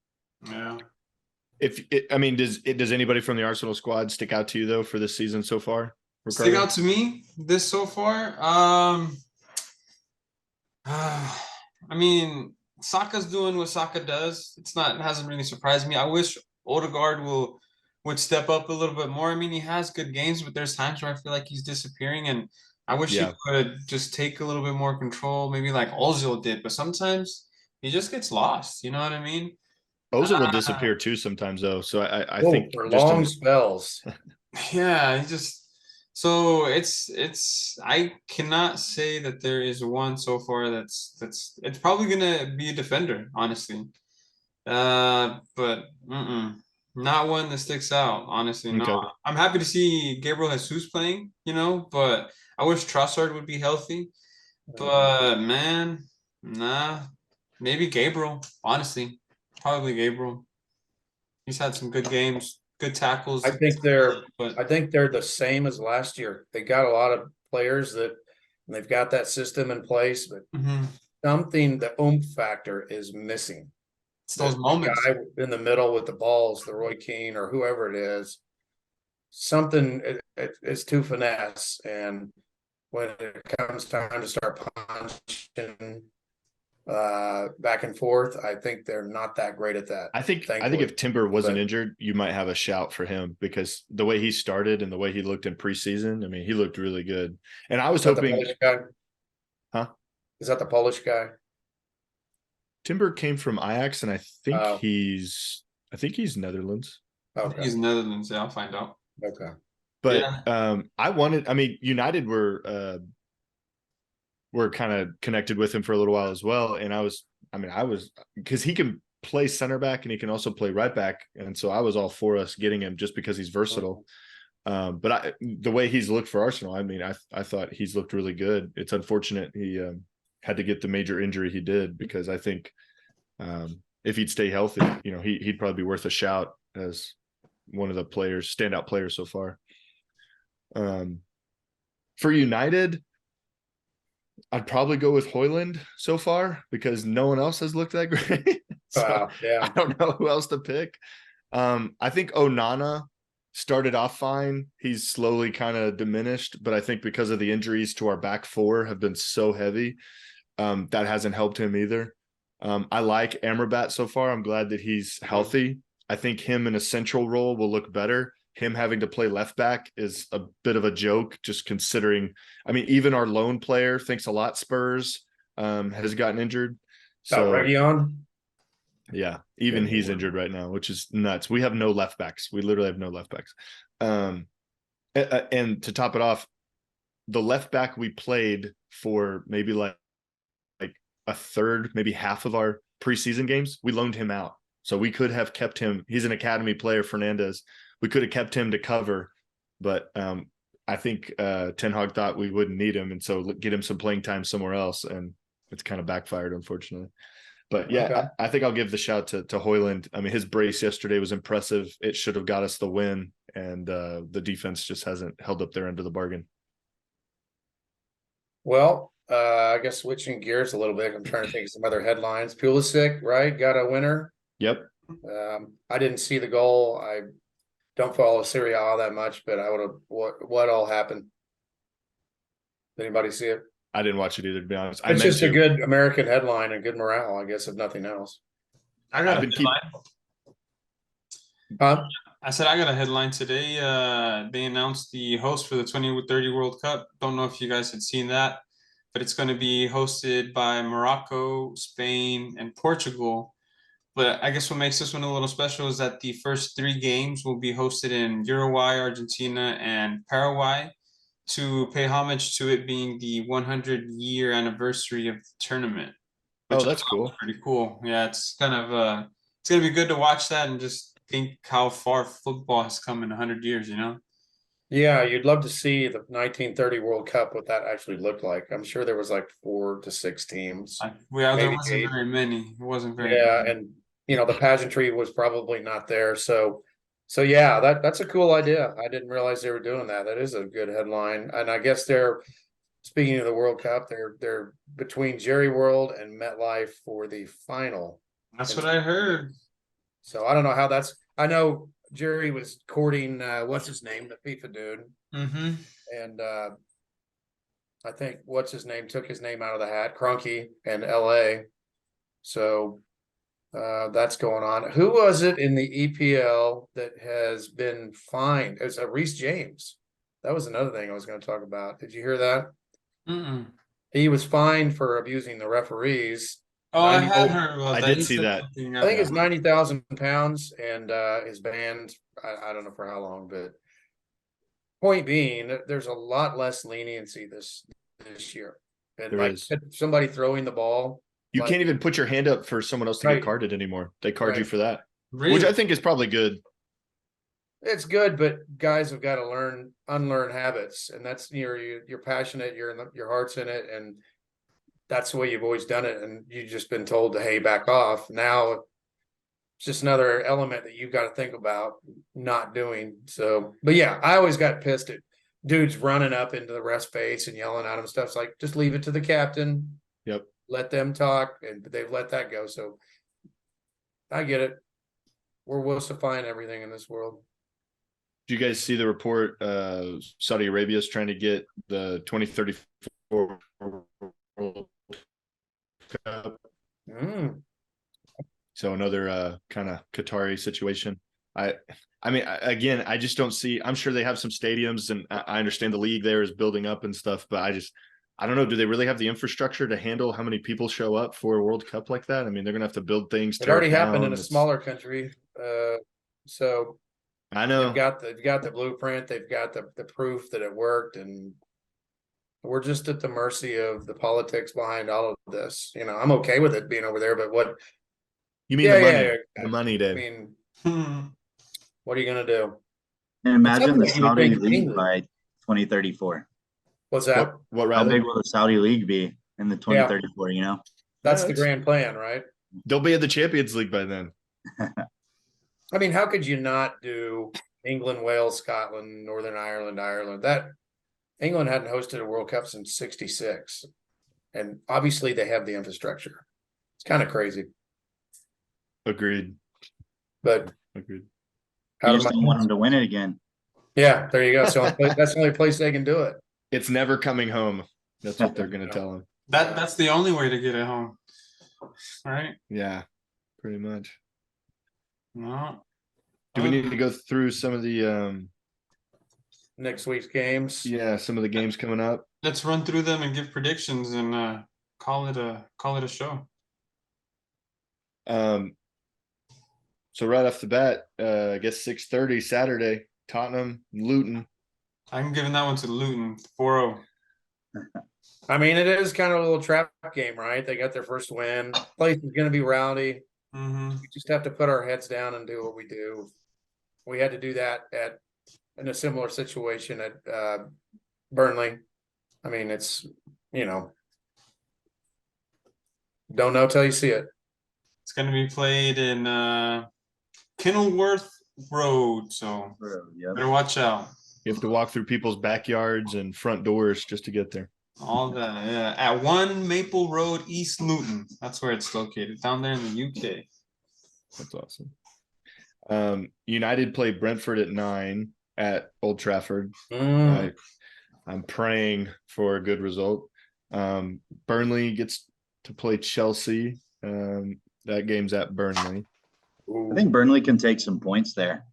Speaker 4: Yeah.
Speaker 3: Does anybody from the Arsenal squad stick out to you though for this season so far? Ricardo?
Speaker 4: Stick out to me this so far? I mean, Saka's doing what Saka does. It hasn't really surprised me. I wish Odegaard would step up a little bit more. I mean, he has good games, but there's times where I feel like he's disappearing, and I wish he could just take a little bit more control, maybe like Ozil did. But sometimes he just gets lost. You know what I mean?
Speaker 3: Ozil will disappear too sometimes, though. So I think
Speaker 1: for long spells.
Speaker 4: Yeah, So I cannot say that there is one so far it's probably gonna be a defender, honestly. But not one that sticks out, honestly. No,
Speaker 3: Okay.
Speaker 4: I'm happy to see Gabriel Jesus playing, but I wish Trossard would be healthy. But man, nah, maybe Gabriel, honestly. Probably Gabriel. He's had some good games, good tackles,
Speaker 1: I think they're
Speaker 4: but
Speaker 1: I think they're the same as last year. They got a lot of players that and they've got that system in place, but
Speaker 4: mhm.
Speaker 1: something, the oomph factor is missing.
Speaker 4: It's those
Speaker 1: The
Speaker 4: moments.
Speaker 1: guy in the middle with the balls, the Roy Keane or whoever it is, something it's too finesse. And when it comes time to start punching back and forth, I think they're not that great at that.
Speaker 3: I think
Speaker 1: thankfully.
Speaker 3: if Timber wasn't
Speaker 1: But
Speaker 3: injured, you might have a shout for him because the way he started and the way he looked in preseason, I mean, he looked really good. And I was
Speaker 1: is that the
Speaker 3: hoping,
Speaker 1: Polish guy?
Speaker 3: huh?
Speaker 1: Is that the Polish guy?
Speaker 3: Timber came from Ajax, and
Speaker 1: Oh.
Speaker 3: I think he's Netherlands.
Speaker 4: I think
Speaker 1: Okay.
Speaker 4: he's Netherlands. Yeah, I'll find out.
Speaker 1: Okay.
Speaker 3: But
Speaker 4: Yeah.
Speaker 3: I mean, United were kind of connected with him for a little while as well. And I was because he can play center back and he can also play right back. And so I was all for us getting him just because he's versatile. But the way he's looked for Arsenal, I mean, I thought he's looked really good. It's unfortunate he had to get the major injury he did, because I think if he'd stay healthy, he'd probably be worth a shout as one of the standout players so far. For United, I'd probably go with Højlund so far because no one else has looked that great. So
Speaker 1: Wow. Yeah.
Speaker 3: I don't know who else to pick. I think Onana started off fine. He's slowly kind of diminished, but I think because of the injuries to our back four have been so heavy, that hasn't helped him either. I like Amrabat so far. I'm glad that he's healthy. I think him in a central role will look better. Him having to play left back is a bit of a joke, just considering, I mean, even our lone player thinks a lot Spurs has gotten injured. So
Speaker 1: Region.
Speaker 3: yeah, even
Speaker 1: Yeah.
Speaker 3: he's injured right now, which is nuts. We have no left backs. We literally have no left backs. And to top it off, the left back we played for maybe like a third, maybe half of our preseason games, we loaned him out. So we could have kept him. He's an academy player, Fernandez. We could have kept him to cover, but I think Ten Hag thought we wouldn't need him, and so get him some playing time somewhere else, and it's kind of backfired, unfortunately. But yeah,
Speaker 1: Okay.
Speaker 3: I think I'll give the shout to Højlund. I mean, his brace yesterday was impressive. It should have got us the win, and the defense just hasn't held up their end of the bargain.
Speaker 1: Well, I guess switching gears a little bit, I'm trying to think of some other headlines. Pulisic, right? Got a winner.
Speaker 3: Yep.
Speaker 1: I didn't see the goal. I don't follow Serie A that much, but I would have. What all happened? Did anybody see it?
Speaker 3: I didn't watch it either, to be honest.
Speaker 1: It's just a good American headline and good morale, I guess, if nothing else.
Speaker 4: I got
Speaker 3: I've
Speaker 4: a
Speaker 3: been
Speaker 4: headline.
Speaker 1: Huh?
Speaker 4: I said I got a headline today. They announced the host for the 2030 World Cup. Don't know if you guys had seen that, but it's going to be hosted by Morocco, Spain, and Portugal. But I guess what makes this one a little special is that the first three games will be hosted in Uruguay, Argentina, and Paraguay to pay homage to it being the 100-year anniversary of the tournament.
Speaker 3: Oh, that's cool.
Speaker 4: Pretty cool. Yeah, it's kind of it's gonna be good to watch that and just think how far football has come in 100 years.
Speaker 1: Yeah, you'd love to see the 1930 World Cup, what that actually looked like. I'm sure there was like 4 to 6 teams.
Speaker 4: There
Speaker 1: Maybe
Speaker 4: wasn't
Speaker 1: 8.
Speaker 4: very many. It wasn't very
Speaker 1: Yeah,
Speaker 4: many.
Speaker 1: and the pageantry was probably not there. So yeah, that's a cool idea. I didn't realize they were doing that. That is a good headline. And I guess they're speaking of the World Cup, they're between Jerry World and MetLife for the final.
Speaker 4: That's what I heard.
Speaker 1: So I don't know how that's. I know Jerry was courting what's his name, the FIFA dude,
Speaker 4: Mm-hmm.
Speaker 1: and I think what's his name took his name out of the hat, Cronky and LA. So that's going on. Who was it in the EPL that has been fined? It's Reece James. That was another thing I was going to talk about. Did you hear that?
Speaker 4: Mm-mm.
Speaker 1: He was fined for abusing the referees.
Speaker 4: Oh, I had heard about
Speaker 3: I
Speaker 4: that.
Speaker 3: did
Speaker 4: You
Speaker 3: see
Speaker 4: said
Speaker 3: that.
Speaker 4: something
Speaker 1: I think
Speaker 4: about
Speaker 1: it's £90,000 and is banned. I don't know for how long, but point being, there's a lot less leniency this year. And
Speaker 3: There
Speaker 1: like
Speaker 3: is.
Speaker 1: somebody throwing the ball,
Speaker 3: You
Speaker 1: like,
Speaker 3: can't even put your hand up for someone else to
Speaker 1: Right.
Speaker 3: get carded anymore. They card you
Speaker 1: Right.
Speaker 3: for that,
Speaker 4: Really?
Speaker 3: which I think is probably good.
Speaker 1: it's good, but guys have got to unlearn habits, and that's you're passionate, your heart's in it, and that's the way you've always done it, and you've just been told to, hey, back off. Now it's just another element that you've got to think about not doing. So, but yeah, I always got pissed at dudes running up into the rest face and yelling at him stuff. It's like, just leave it to the captain.
Speaker 3: Yep.
Speaker 1: Let them talk, and they've let that go. So I get it. We're wussifying everything in this world.
Speaker 3: Do you guys see the report? Saudi Arabia is trying to get the 2034 World Cup. So another kind of Qatari situation. I mean, again, I just don't see. I'm sure they have some stadiums, and I understand the league there is building up and stuff. But I don't know. Do they really have the infrastructure to handle how many people show up for a World Cup like that? I mean, they're gonna have to build things.
Speaker 1: It
Speaker 3: tear
Speaker 1: already happened
Speaker 3: down.
Speaker 1: in a smaller country. So
Speaker 3: I know.
Speaker 1: they've got the blueprint, they've got the proof that it worked, and we're just at the mercy of the politics behind all of this. I'm okay with it being over there, but what?
Speaker 3: You mean
Speaker 1: Yeah,
Speaker 3: the money?
Speaker 1: yeah.
Speaker 3: The money,
Speaker 1: I
Speaker 3: Dave.
Speaker 1: mean,
Speaker 4: Hmm.
Speaker 1: what are you gonna do?
Speaker 2: And imagine the
Speaker 1: something you would
Speaker 2: Saudi
Speaker 1: think
Speaker 2: league
Speaker 1: England-
Speaker 2: by 2034.
Speaker 1: What's that?
Speaker 3: What
Speaker 2: How
Speaker 3: rather?
Speaker 2: big will the Saudi league be in the 2034? You know,
Speaker 1: That's
Speaker 3: Yeah,
Speaker 1: the grand plan, right?
Speaker 3: They'll be in the Champions League by then.
Speaker 1: I mean, how could you not do England, Wales, Scotland, Northern Ireland, Ireland? That England hadn't hosted a World Cup since '66, and obviously they have the infrastructure. It's kind of crazy,
Speaker 3: Agreed.
Speaker 1: but
Speaker 3: Agreed.
Speaker 2: you just don't want them to win it again.
Speaker 1: Yeah, there you go. So that's the only place they can do it.
Speaker 3: It's never coming home. That's what they're going to tell him.
Speaker 4: That's the only way to get it home, right?
Speaker 3: Yeah, pretty much.
Speaker 4: No.
Speaker 3: Do we need to go through some of the
Speaker 1: Next week's games.
Speaker 3: some of the games coming up?
Speaker 4: Let's run through them and give predictions and call it a show.
Speaker 3: So right off the bat, I guess 6:30 Saturday, Tottenham, Luton.
Speaker 4: I'm giving that one to Luton 4-0.
Speaker 1: I mean, it is kind of a little trap game, right? They got their first win. Place is going to be rowdy.
Speaker 4: Mm-hmm.
Speaker 1: We just have to put our heads down and do what we do. We had to do that in a similar situation at Burnley. I mean, it's don't know till you see it.
Speaker 4: It's going to be played in Kenilworth Road, so
Speaker 2: Yep.
Speaker 4: better watch out.
Speaker 3: You have to walk through people's backyards and front doors just to get there.
Speaker 4: All that, yeah. At 1 Maple Road, East Luton. That's where it's located, down there in the UK.
Speaker 3: That's awesome. United play Brentford at 9 at Old Trafford. I'm praying for a good result. Burnley gets to play Chelsea. That game's at Burnley.
Speaker 2: I think Burnley can take some points there.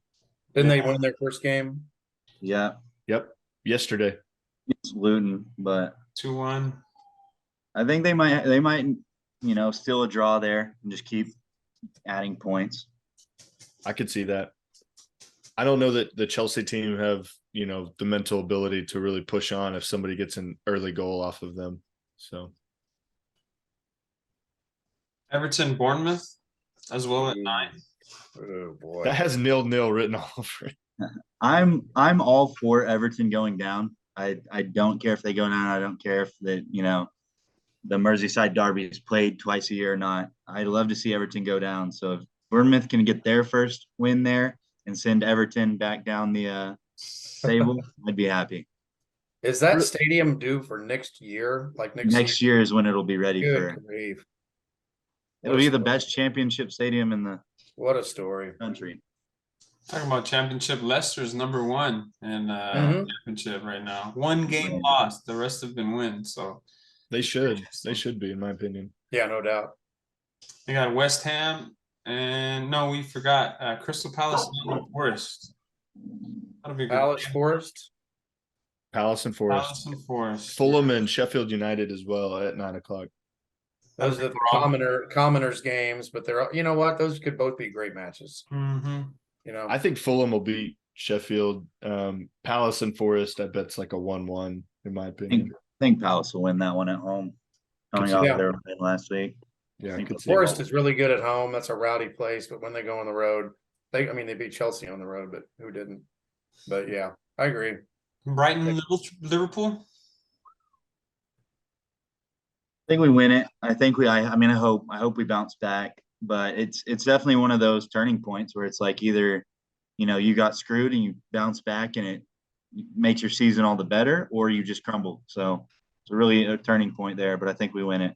Speaker 1: Didn't they win their first game?
Speaker 2: Yeah,
Speaker 3: Yep. Yesterday.
Speaker 2: it's Luton, but
Speaker 4: 2-1.
Speaker 2: I think they might steal a draw there and just keep adding points.
Speaker 3: I could see that. I don't know that the Chelsea team have, the mental ability to really push on if somebody gets an early goal off of them. So
Speaker 4: Everton, Bournemouth, as well at 9.
Speaker 1: Oh boy,
Speaker 3: that has 0-0 written all over it.
Speaker 2: I'm all for Everton going down. I don't care if they go down. I don't care if the Merseyside derby is played twice a year or not. I'd love to see Everton go down. So if Bournemouth can get their first win there and send Everton back down the table, I'd be happy.
Speaker 1: Is that stadium due for next year? Like
Speaker 2: Next year is when it'll be ready
Speaker 1: Good
Speaker 2: for.
Speaker 1: grief.
Speaker 2: It'll be the best championship stadium in the
Speaker 1: What a story.
Speaker 2: country.
Speaker 4: Talking about championship, Leicester's number 1 in championship right now. 1 game lost, the rest have been wins. So
Speaker 3: They should be, in my opinion.
Speaker 1: Yeah, no doubt.
Speaker 4: they got West Ham, and no, we forgot Crystal Palace, Nottingham Forest. That'll be a good.
Speaker 1: Palace Forest.
Speaker 3: Palace and Forest.
Speaker 4: Palace and Forest.
Speaker 3: Fulham and Sheffield United as well at 9 o'clock.
Speaker 1: Those are the commoners games, but they're, you know what? Those could both be great matches.
Speaker 4: Mm-hmm.
Speaker 3: I think Fulham will beat Sheffield. Palace and Forest, I bet's like a 1-1 in my opinion.
Speaker 2: I think Palace will win that one at home. Coming off
Speaker 1: Yeah.
Speaker 2: their win last week.
Speaker 3: Yeah, I
Speaker 2: think
Speaker 3: could
Speaker 2: the
Speaker 3: see
Speaker 1: Forest
Speaker 3: that.
Speaker 1: is really good at home. That's a rowdy place, but when they go on the road, they beat Chelsea on the road, but who didn't? But yeah, I agree.
Speaker 4: Brighton, Liverpool.
Speaker 2: I think we win it. I think I mean, I hope we bounce back, but it's definitely one of those turning points where it's like either, you got screwed and you bounce back and it makes your season all the better, or you just crumble. So it's really a turning point there, but I think we win it.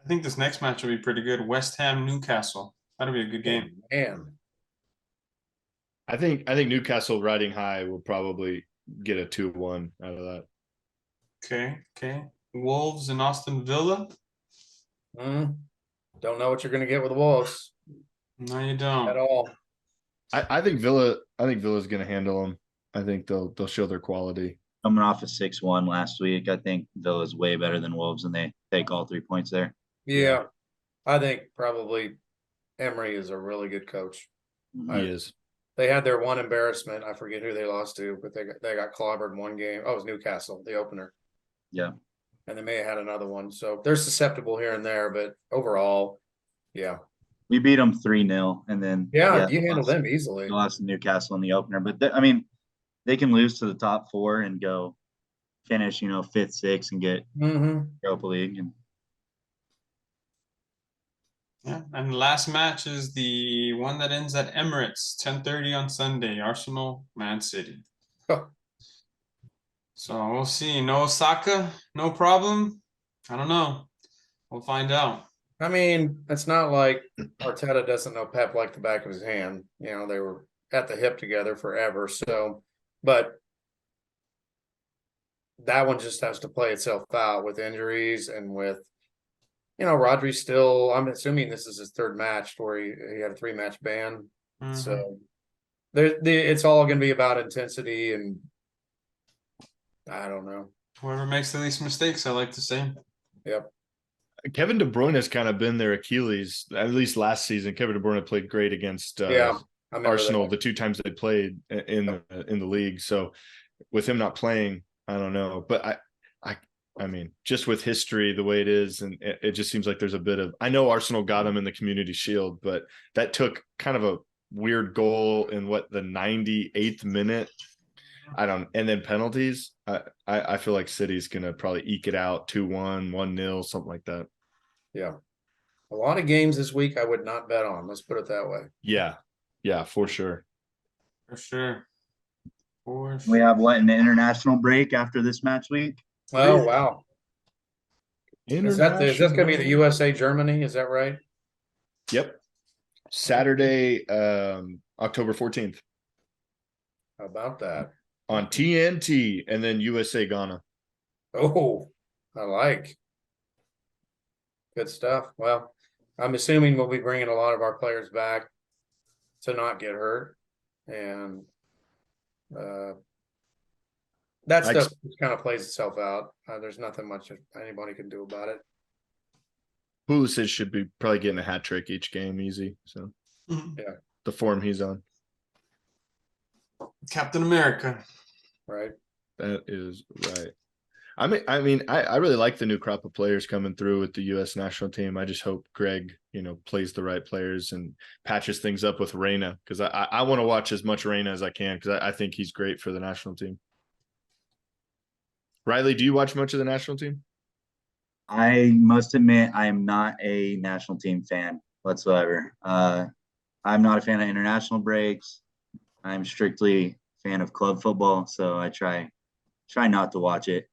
Speaker 4: I think this next match will be pretty good. West Ham, Newcastle. That'll be a good game.
Speaker 1: And
Speaker 3: I think Newcastle riding high will probably get a 2-1 out of that.
Speaker 4: Okay. Wolves and Aston Villa.
Speaker 1: don't know what you're going to get with the Wolves
Speaker 4: No, you
Speaker 1: at
Speaker 4: don't.
Speaker 1: all.
Speaker 3: I think Villa's going to handle them. I think they'll show their quality.
Speaker 2: Coming off a 6-1 last week, I think Villa's way better than Wolves, and they take all 3 points there.
Speaker 1: Yeah, I think probably Emery is a really good coach.
Speaker 3: He is.
Speaker 1: They had their one embarrassment. I forget who they lost to, but they got clobbered in one game. Oh, it was Newcastle, the opener.
Speaker 2: Yeah.
Speaker 1: And they may have had another one. So they're susceptible here and there, but overall, yeah.
Speaker 2: We beat them 3-0, and then
Speaker 1: Yeah, you handled them easily.
Speaker 2: Lost to Newcastle in the opener, but they can lose to the top 4 and go finish, 5th, 6th, and get Europa League. And
Speaker 4: Yeah, and the last match is the one that ends at Emirates, 10:30 on Sunday. Arsenal, Man City. So we'll see. No Osaka, no problem. I don't know. We'll find out.
Speaker 1: I mean, it's not like Arteta doesn't know Pep like the back of his hand. They were at the hip together forever. So, but that one just has to play itself out with injuries and with, Rodri's still, I'm assuming this is his 3rd match where he had a 3-match ban. So it's all going to be about intensity, and I don't know.
Speaker 4: Whoever makes the least mistakes, I like to say.
Speaker 1: Yep.
Speaker 3: Kevin De Bruyne has kind of been their Achilles, at least last season. Kevin De Bruyne played great against Arsenal the 2 times they played in the league. So with him not playing, I don't know. But I mean, just with history the way it is, and it just seems like there's a bit of, I know Arsenal got him in the Community Shield, but that took kind of a weird goal in the 98th minute. And then penalties. I feel like City's gonna probably eke it out 2-1, 1-0, something like that.
Speaker 1: Yeah. A lot of games this week I would not bet on. Let's put it that way.
Speaker 3: Yeah, for sure.
Speaker 4: For sure.
Speaker 2: we have an international break after this match week.
Speaker 1: Oh, wow. Is this going to be the USA Germany? Is that right?
Speaker 3: Yep. Saturday, October 14th.
Speaker 1: How about that?
Speaker 3: On TNT, and then USA Ghana.
Speaker 1: Oh, I like. Good stuff. Well, I'm assuming we'll be bringing a lot of our players back to not get hurt. And that stuff just kind of plays itself out. There's nothing much anybody can do about it.
Speaker 3: Pulisic should be probably getting a hat trick each game, easy. So,
Speaker 1: yeah,
Speaker 3: the form he's on.
Speaker 4: Captain America.
Speaker 1: Right.
Speaker 3: That is right. I mean, I really like the new crop of players coming through with the U.S. national team. I just hope Greg, plays the right players and patches things up with Reyna, because I want to watch as much Reyna as I can, because I think he's great for the national team. Riley, do you watch much of the national team?
Speaker 2: I must admit, I am not a national team fan whatsoever. I'm not a fan of international breaks. I'm strictly a fan of club football, so I try not to watch it.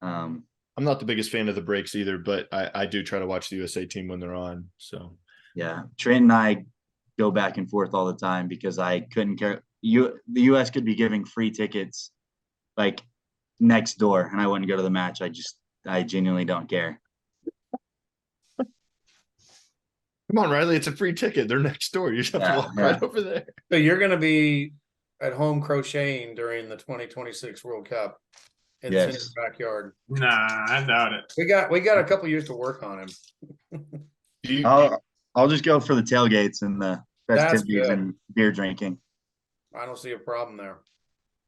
Speaker 3: I'm not the biggest fan of the breaks either, but I do try to watch the USA team when they're on. So
Speaker 2: yeah, Trent and I go back and forth all the time because I couldn't care. The US could be giving free tickets like next door, and I wouldn't go to the match. I genuinely don't care.
Speaker 3: Come on, Riley, it's a free ticket. They're next door. You just have to walk right over there.
Speaker 1: So you're going to be at home crocheting during the 2026 World Cup in the backyard.
Speaker 4: Nah, I doubt it.
Speaker 1: We got a couple years to work on him.
Speaker 2: I'll just go for the tailgates and the festivities and beer drinking.
Speaker 1: I don't see a problem there.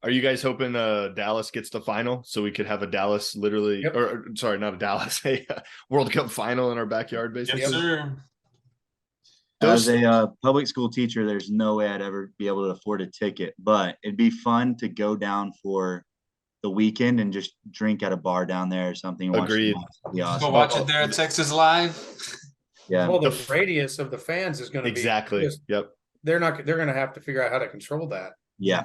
Speaker 3: Are you guys hoping Dallas gets the final so we could have a Dallas literally,
Speaker 1: Yep.
Speaker 3: or sorry, not a Dallas, a World Cup final in our backyard, basically?
Speaker 4: Yes, sir.
Speaker 2: As a public school teacher, there's no way I'd ever be able to afford a ticket, but it'd be fun to go down for the weekend and just drink at a bar down there or something. And
Speaker 3: Agreed.
Speaker 2: Watch the match. It'd be
Speaker 4: Go
Speaker 2: awesome.
Speaker 4: watch it there at Texas Live.
Speaker 2: Yeah.
Speaker 1: Well, the radius of the fans is going to be
Speaker 3: Exactly. Yep.
Speaker 1: They're going to have to figure out how to control that.
Speaker 2: Yeah.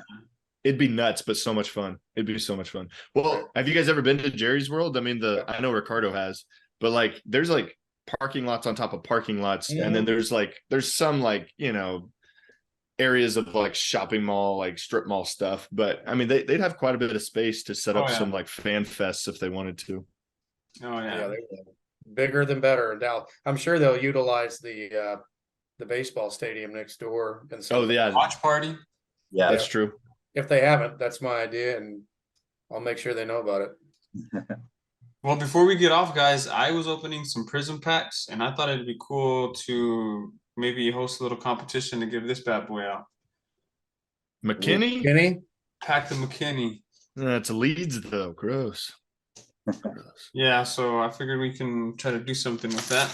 Speaker 3: It'd be nuts, but so much fun. It'd be so much fun. Well, have you guys ever been to Jerry's World? I mean, I know Ricardo has, but like, there's like parking lots on top of parking lots, and then there's some like, you know, areas of like shopping mall, like strip mall stuff. But I mean, they'd have quite a bit of space to set up some like fan fests if they wanted to.
Speaker 4: Oh yeah,
Speaker 1: Bigger than better in Dallas. I'm sure they'll utilize the baseball stadium next door. And
Speaker 4: watch party.
Speaker 2: Yeah,
Speaker 3: that's true.
Speaker 1: If they haven't, that's my idea, and I'll make sure they know about it.
Speaker 4: Well, before we get off, guys, I was opening some Prism packs, and I thought it'd be cool to maybe host a little competition to give this bad boy out.
Speaker 3: McKinney?
Speaker 4: Pack the McKinney.
Speaker 3: It's Leeds, though. Gross.
Speaker 4: Yeah, so I figured we can try to do something with that.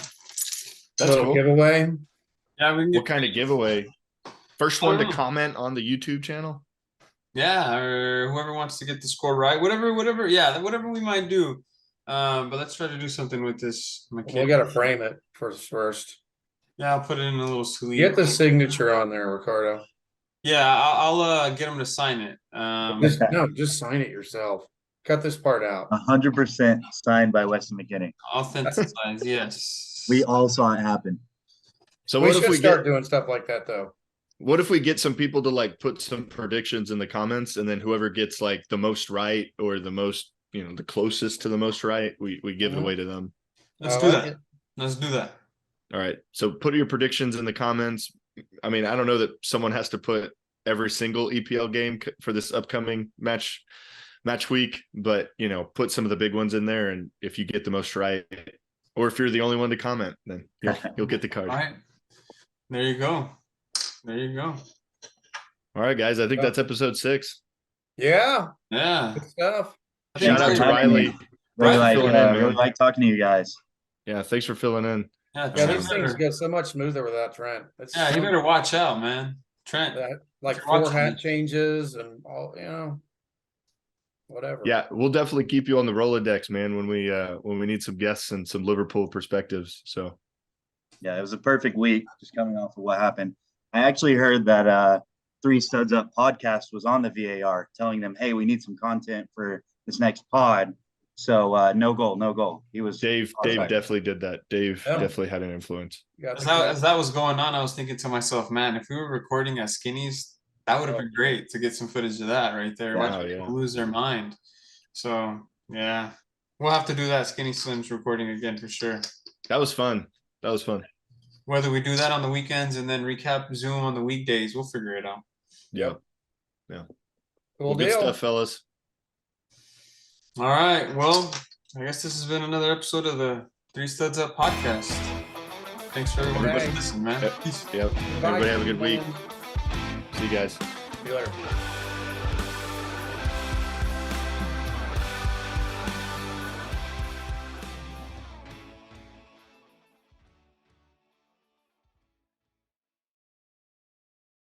Speaker 3: That's cool.
Speaker 1: Giveaway?
Speaker 4: Yeah, we can
Speaker 3: What kind of giveaway? First one to comment on the YouTube channel?
Speaker 4: Yeah, or whoever wants to get the score right, whatever we might do. But let's try to do something with this.
Speaker 1: We got to frame it first.
Speaker 4: Yeah, I'll put it in a little sleeve.
Speaker 1: Get the signature on there, Ricardo.
Speaker 4: Yeah, I'll get them to sign it.
Speaker 1: Just sign it yourself. Cut this part out.
Speaker 2: 100% signed by Weston McKinney.
Speaker 4: Authenticized, yes.
Speaker 2: We all saw it happen.
Speaker 3: So
Speaker 1: we
Speaker 3: what if we
Speaker 1: start doing stuff like that, though?
Speaker 3: What if we get some people to like put some predictions in the comments, and then whoever gets like the most right or the most, you know, the closest to the most right, we give it away to them.
Speaker 4: Let's do that. Let's do that.
Speaker 3: All right. So put your predictions in the comments. I mean, I don't know that someone has to put every single EPL game for this upcoming match week, but you know, put some of the big ones in there. And if you get the most right, or if you're the only one to comment, then you'll get the card.
Speaker 4: All right. There you go. There you go.
Speaker 3: All right, guys. I think that's episode 6.
Speaker 1: Yeah.
Speaker 4: Yeah.
Speaker 1: Good stuff.
Speaker 3: Shout out to Riley.
Speaker 2: Really like talking to you guys.
Speaker 3: Yeah, thanks for filling in.
Speaker 4: Yeah,
Speaker 1: these things go so much smoother without Trent.
Speaker 4: You better watch out, man. Trent.
Speaker 1: Like 4 hat changes and all, you know, whatever.
Speaker 3: Yeah, we'll definitely keep you on the Rolodex, man, when we need some guests and some Liverpool perspectives. So
Speaker 2: yeah, it was a perfect week just coming off of what happened. I actually heard that Three Studs Up podcast was on the VAR telling them, hey, we need some content for this next pod. So no goal. He was
Speaker 3: Dave definitely did that. Dave definitely had an influence.
Speaker 4: As that was going on, I was thinking to myself, man, if we were recording at Skinny's, that would have been great to get some footage of that right there. Watch people lose their mind. So yeah, we'll have to do that Skinny Slims recording again for sure.
Speaker 3: That was fun.
Speaker 4: Whether we do that on the weekends and then recap Zoom on the weekdays, we'll figure it out.
Speaker 3: Yep. Yeah.
Speaker 1: Cool
Speaker 3: good stuff, fellas.
Speaker 4: All right. Well, I guess this has been another episode of the Three Studs Up podcast. Thanks for everybody listening, man.
Speaker 3: Yep. Everybody have a good week. See you guys.
Speaker 1: See you later.